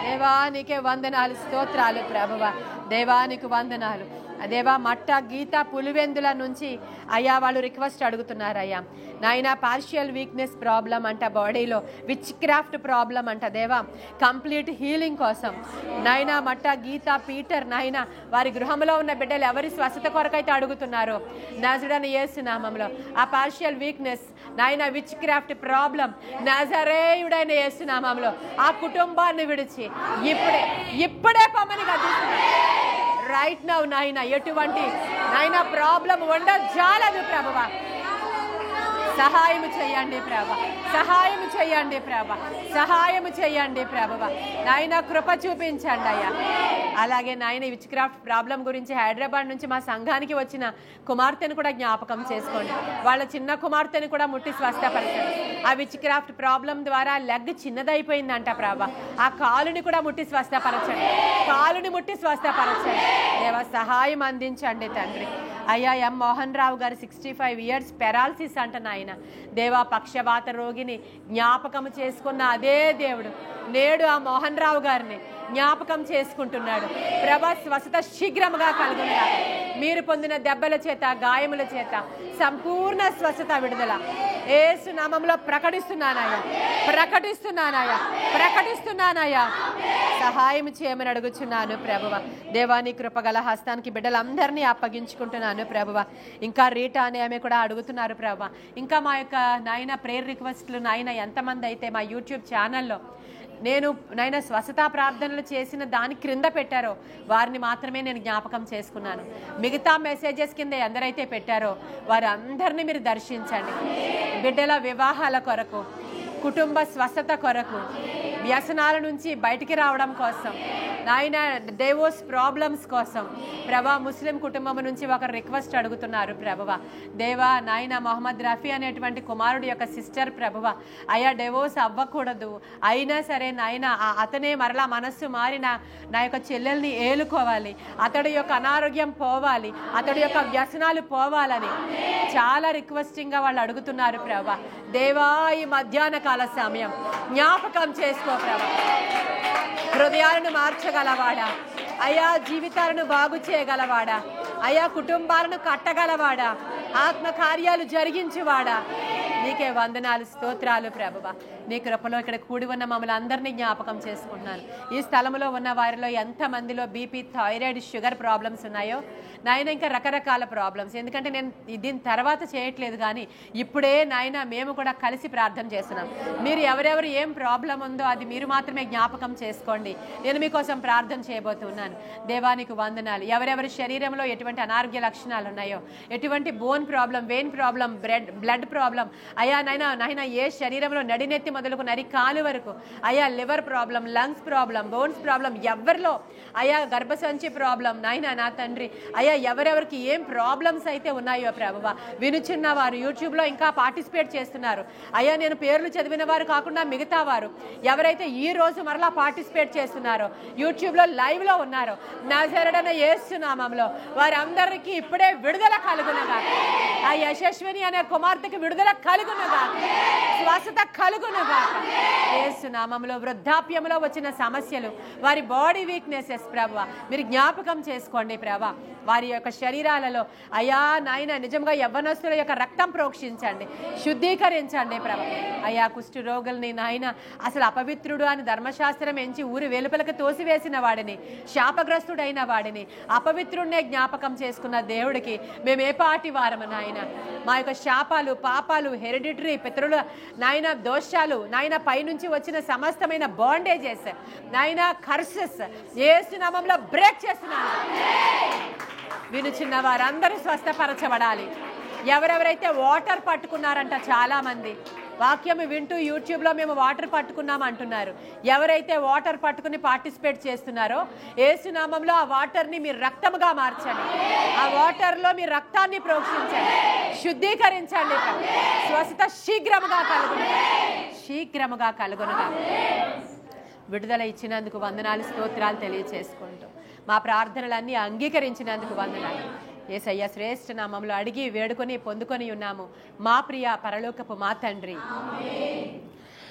దేవానికి వందనాలు, స్తోత్రాలు ప్రభువా. దేవానికి వందనాలు దేవా. మట్ట గీత పులివెందుల నుంచి అయ్యా వాళ్ళు రిక్వెస్ట్ అడుగుతున్నారయ్యా. నాయన పార్షియల్ వీక్నెస్ ప్రాబ్లం అంట, బాడీలో విచ్ క్రాఫ్ట్ ప్రాబ్లం అంట దేవా, కంప్లీట్ హీలింగ్ కోసం నాయన మట్ట గీత పీటర్ నాయన వారి గృహంలో ఉన్న బిడ్డలు ఎవరి స్వస్థత కొరకైతే అడుగుతున్నారో నజరేయుడైన యేసు నామములో ఆ పార్షియల్ వీక్నెస్ నాయన విచ్ క్రాఫ్ట్ ప్రాబ్లం నజరేయుడైన యేసు నామములో ఆ కుటుంబాన్ని విడిచి ఇప్పుడే పొమ్మని గద్దిస్తున్నాను రైట్ నౌ నాయన. ఎటువంటి నాయన ప్రాబ్లం ఉండజాలదు ప్రభువా. సహాయం చేయండి ప్రభా, సహాయం చేయండి ప్రభా, సహాయం చేయండి ప్రభువా. నాయన కృప చూపించండి అయ్యా. అలాగే నాయన విచ్ క్రాఫ్ట్ ప్రాబ్లం గురించి హైదరాబాద్ నుంచి మా సంఘానికి వచ్చిన కుమార్తెను కూడా జ్ఞాపకం చేసుకోండి. వాళ్ళ చిన్న కుమార్తెను కూడా ముట్టి స్వస్థపరచండి. ఆ విచ్ క్రాఫ్ట్ ప్రాబ్లం ద్వారా లెగ్ చిన్నదైపోయిందంట ప్రభా. ఆ కాలుని కూడా ముట్టి స్వస్థపరచండి, కాలుని ముట్టి స్వస్థపరచండి దేవా. సహాయం అందించండి తండ్రి. అయ్యా ఎం మోహన్ రావు గారు 65 years పెరాలసిస్ అంట నాయన దేవా. పక్షవాత రోగిని జ్ఞాపకం చేసుకున్న అదే దేవుడు నేడు ఆ మోహన్ రావు గారిని జ్ఞాపకం చేసుకుంటున్నాడు ప్రభా. స్వస్థత శీఘ్రముగా కలుగునుగా. మీరు పొందిన దెబ్బల చేత, గాయముల చేత సంపూర్ణ స్వస్థత, విడుదల యేసు నామములో ప్రకటిస్తున్నానయ్యా, ప్రకటిస్తున్నానయ్యా, ప్రకటిస్తున్నానయ్యా. సహాయం చేయమని అడుగుచున్నాను ప్రభువ. దేవాని కృపగల హస్తానికి బిడ్డలందరినీ అప్పగించుకుంటున్నాను ప్రభువ. ఇంకా రీటా అనే ఆమె కూడా అడుగుతున్నారు ప్రభువ. ఇంకా మా యొక్క నాయన ప్రేయర్ రిక్వెస్ట్లు నాయన ఎంతమంది అయితే మా యూట్యూబ్ ఛానల్లో నేను నాయన స్వస్థతా ప్రార్థనలు చేసిన దాని క్రింద పెట్టారో వారిని మాత్రమే నేను జ్ఞాపకం చేసుకున్నాను. మిగతా మెసేజెస్ కింద ఎందరైతే పెట్టారో వారందరినీ మీరు దర్శించండి. బిడ్డల వివాహాల కొరకు, కుటుంబ స్వస్థత కొరకు, వ్యసనాల నుంచి బయటికి రావడం కోసం, నాయన డైవోర్స్ ప్రాబ్లమ్స్ కోసం ప్రభా. ముస్లిం కుటుంబం నుంచి ఒక రిక్వెస్ట్ అడుగుతున్నారు ప్రభువ. దేవా నాయన మొహమ్మద్ రఫీ అనేటువంటి కుమారుడు యొక్క సిస్టర్ ప్రభువ. అయ్యా డైవోర్స్ అవ్వకూడదు, అయినా సరే నాయన అతనే మరలా మనస్సు మారిన నా యొక్క చెల్లెల్ని ఏలుకోవాలి, అతడి యొక్క అనారోగ్యం పోవాలి, అతడి యొక్క వ్యసనాలు పోవాలని చాలా రిక్వెస్టింగ్గా వాళ్ళు అడుగుతున్నారు ప్రభా. దేవా ఈ మధ్యాహ్న కాల సమయం జ్ఞాపకం చేసుకో ప్రభా. హృదయాలను మార్చగలవాడా అయ్యా, జీవితాలను బాగు చేయగలవాడా అయ్యా, కుటుంబాలను కట్టగలవాడా, ఆత్మ కార్యాలు జరిగించువాడా, నీకే వందనాలు, స్తోత్రాలు ప్రభువా. నీ కృపలో ఇక్కడ కూడి ఉన్న మమ్మల్ని అందరినీ జ్ఞాపకం చేసుకుంటున్నాను. ఈ స్థలంలో ఉన్న వారిలో ఎంతమందిలో బీపీ, థైరాయిడ్, షుగర్ ప్రాబ్లమ్స్ ఉన్నాయో నాయన, ఇంకా రకరకాల ప్రాబ్లమ్స్, ఎందుకంటే నేను దీని తర్వాత చేయట్లేదు కానీ ఇప్పుడే నాయన మేము కూడా కలిసి ప్రార్థన చేస్తున్నాం. మీరు ఎవరెవరు ఏం ప్రాబ్లం ఉందో అది మీరు మాత్రమే జ్ఞాపకం చేసుకోండి. నేను మీకోసం ప్రార్థన చేయబోతున్నాను. దేవానికి వందనాలు. ఎవరెవరి శరీరంలో ఎటువంటి అనారోగ్య లక్షణాలు ఉన్నాయో, ఎటువంటి bone problem, vein problem, blood problem అయ్యా నాయన ఏ శరీరంలో నడినెత్తి మొదలుకు నరి కాలు వరకు అయ్యా, liver problem, lungs problem, bones problem, ఎవరిలో అయ్యా గర్భసంచి ప్రాబ్లం నాయన నా తండ్రి అయ్యా, ఎవరెవరికి ఏం ప్రాబ్లమ్స్ అయితే ఉన్నాయో ప్రభువా, వినుచున్న వారు యూట్యూబ్లో ఇంకా పార్టిసిపేట్ చేస్తున్నారు అయ్యా. నేను పేర్లు చదివిన వారు కాకుండా మిగతా వారు ఎవరైతే ఈ రోజు మరలా పార్టిసిపేట్ చేస్తున్నారో, యూట్యూబ్లో లైవ్లో ఉన్నారో, నజరేయుడైన యేసు నామములో వారందరికీ ఇప్పుడే విడుదల కలుగునగా. ఆ యశస్విని అనే కుమార్తెకి విడుదల కలుగునగా, స్వస్థత కలుగునగా యేసు నామములో. వృద్ధాప్యంలో వచ్చిన సమస్యలు, వారి బాడీ వీక్నెసెస్ ప్రభువా మీరు జ్ఞాపకం చేసుకోండి ప్రభా. వారి యొక్క శరీరాలలో అయ్యా నాయన నిజంగా యవ్వనస్తుల యొక్క రక్తం ప్రోక్షించండి, శుద్ధీకరించండి ప్రభా. అయ్యా కుష్టు రోగుల్ని నాయన అసలు అపవిత్రుడు అని ధర్మశాస్త్రం ఎంచి ఊరి వెలుపలకు తోసివేసిన వాడిని, శాపగ్రస్తుడైన వాడిని, అపవిత్రుడినే జ్ఞాపకం చేసుకున్న దేవుడికి మేము ఏ పాటి వారము నాయన. నాయన. మా యొక్క శాపాలు, పాపాలు, హెరిడిటరీ పితరుల నాయన దోషాలు, నాయన పైనుంచి వచ్చిన సమస్తమైన బాండేజెస్, నాయన కర్సెస్ యేసు నామములో బ్రేక్ చేస్తున్నాను. వినుచున్న వారందరూ స్వస్థపరచబడాలి. ఎవరెవరైతే వాటర్ పట్టుకున్నారంట, చాలా మంది వాక్యం వింటూ యూట్యూబ్లో మేము వాటర్ పట్టుకున్నాం అంటున్నారు. ఎవరైతే వాటర్ పట్టుకుని పార్టిసిపేట్ చేస్తున్నారో యేసునామంలో ఆ వాటర్ని మీరు రక్తముగా మార్చండి. ఆ వాటర్లో మీ రక్తాన్ని ప్రోక్షించండి, శుద్ధీకరించండి. స్వస్థత శీఘ్రముగా కలుగునుగా. విడుదల ఇచ్చినందుకు వందనాలు, స్తోత్రాలు తెలియచేసుకుంటూ మా ప్రార్థనలన్నీ అంగీకరించినందుకు వందనాలు. యేసయ్య శ్రేష్ఠ నామములో అడిగి వేడుకొని పొందుకొని ఉన్నాము మా ప్రియ పరలోకపు మా తండ్రి.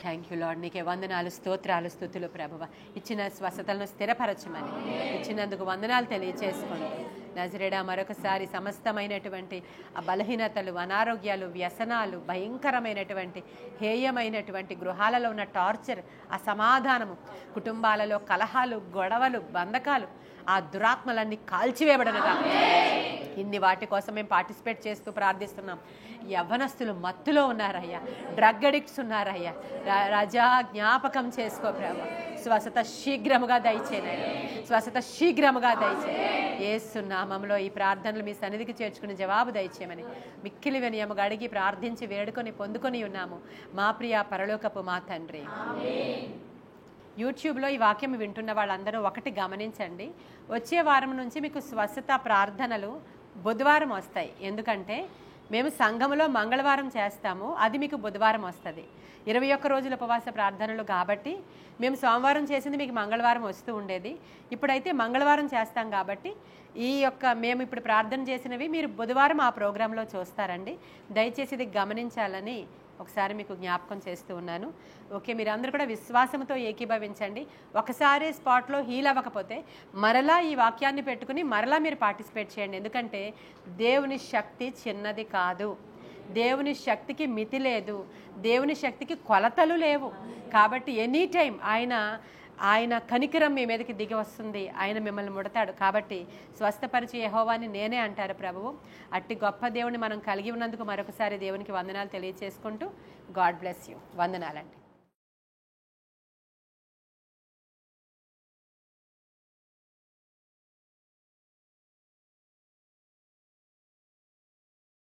Thank you lord. నీకే వందనాలు, స్తోత్రాలు, స్తుతులు ప్రభువ. ఇచ్చిన స్వస్థతలను స్థిరపరచమని ఇచ్చినందుకు వందనాలు తెలియచేసుకోండి. నజరేడా మరొకసారి సమస్తమైనటువంటి ఆ బలహీనతలు, అనారోగ్యాలు, వ్యసనాలు, భయంకరమైనటువంటి హేయమైనటువంటి గృహాలలో ఉన్న టార్చర్, అసమాధానము, కుటుంబాలలో కలహాలు, గొడవలు, బంధకాలు, ఆ దురాత్మలన్నీ కాల్చివేయబడనుగా. ఇన్ని వాటి కోసం మేము పార్టిసిపేట్ చేస్తూ ప్రార్థిస్తున్నాం. యవ్వనస్తులు మత్తులో ఉన్నారయ్యా, డ్రగ్ అడిక్ట్స్ ఉన్నారయ్యా. రాజా జ్ఞాపకం చేసుకో ప్రభు. స్వస్థత శీఘ్రముగా దయచేయండి, స్వస్థత శీఘ్రముగా దయచేయండి. యేసు నామములో ఈ ప్రార్థనలు మీ సన్నిధికి చేర్చుకుని జవాబు దయచేయమని మిక్కిలి వినయముగా అడిగి ప్రార్థించి వేడుకొని పొందుకొని ఉన్నాము మా ప్రియ పరలోకపు మా తండ్రి. యూట్యూబ్లో ఈ వాక్యం వింటున్న వాళ్ళందరూ ఒకటి గమనించండి, వచ్చే వారం నుంచి మీకు స్వస్థత ప్రార్థనలు బుధవారం వస్తాయి. ఎందుకంటే మేము సంఘములో మంగళవారం చేస్తాము, అది మీకు బుధవారం వస్తుంది. 21 రోజుల ఉపవాస ప్రార్థనలు కాబట్టి మేము సోమవారం చేసింది మీకు మంగళవారం వస్తూ ఉండేది. ఇప్పుడైతే మంగళవారం చేస్తాం కాబట్టి మేము ఇప్పుడు ప్రార్థన చేసినవి మీరు బుధవారం ఆ ప్రోగ్రాంలో చూస్తారండి. దయచేసి ఇది గమనించాలని ఒకసారి మీకు జ్ఞాపకం చేస్తూ ఉన్నాను. ఓకే, మీరందరూ కూడా విశ్వాసంతో ఏకీభవించండి. ఒకసారి స్పాట్లో హీల్ అవ్వకపోతే మరలా ఈ వాక్యాన్ని పెట్టుకుని మరలా మీరు పార్టిసిపేట్ చేయండి. ఎందుకంటే దేవుని శక్తి చిన్నది కాదు, దేవుని శక్తికి మితి లేదు, దేవుని శక్తికి కొలతలు లేవు. కాబట్టి ఎనీ టైం ఆయన కనికరం మీ మీదకి దిగి వస్తుంది, ఆయన మిమ్మల్ని ముడతాడు. కాబట్టి స్వస్థపరిచి యెహోవాని నేనే అంటారు ప్రభువు. అట్టి గొప్ప దేవుని మనం కలిగి ఉన్నందుకు మరొకసారి దేవునికి వందనాలు తెలియచేసుకుంటూ గాడ్ బ్లెస్ యూ. వందనాలండి.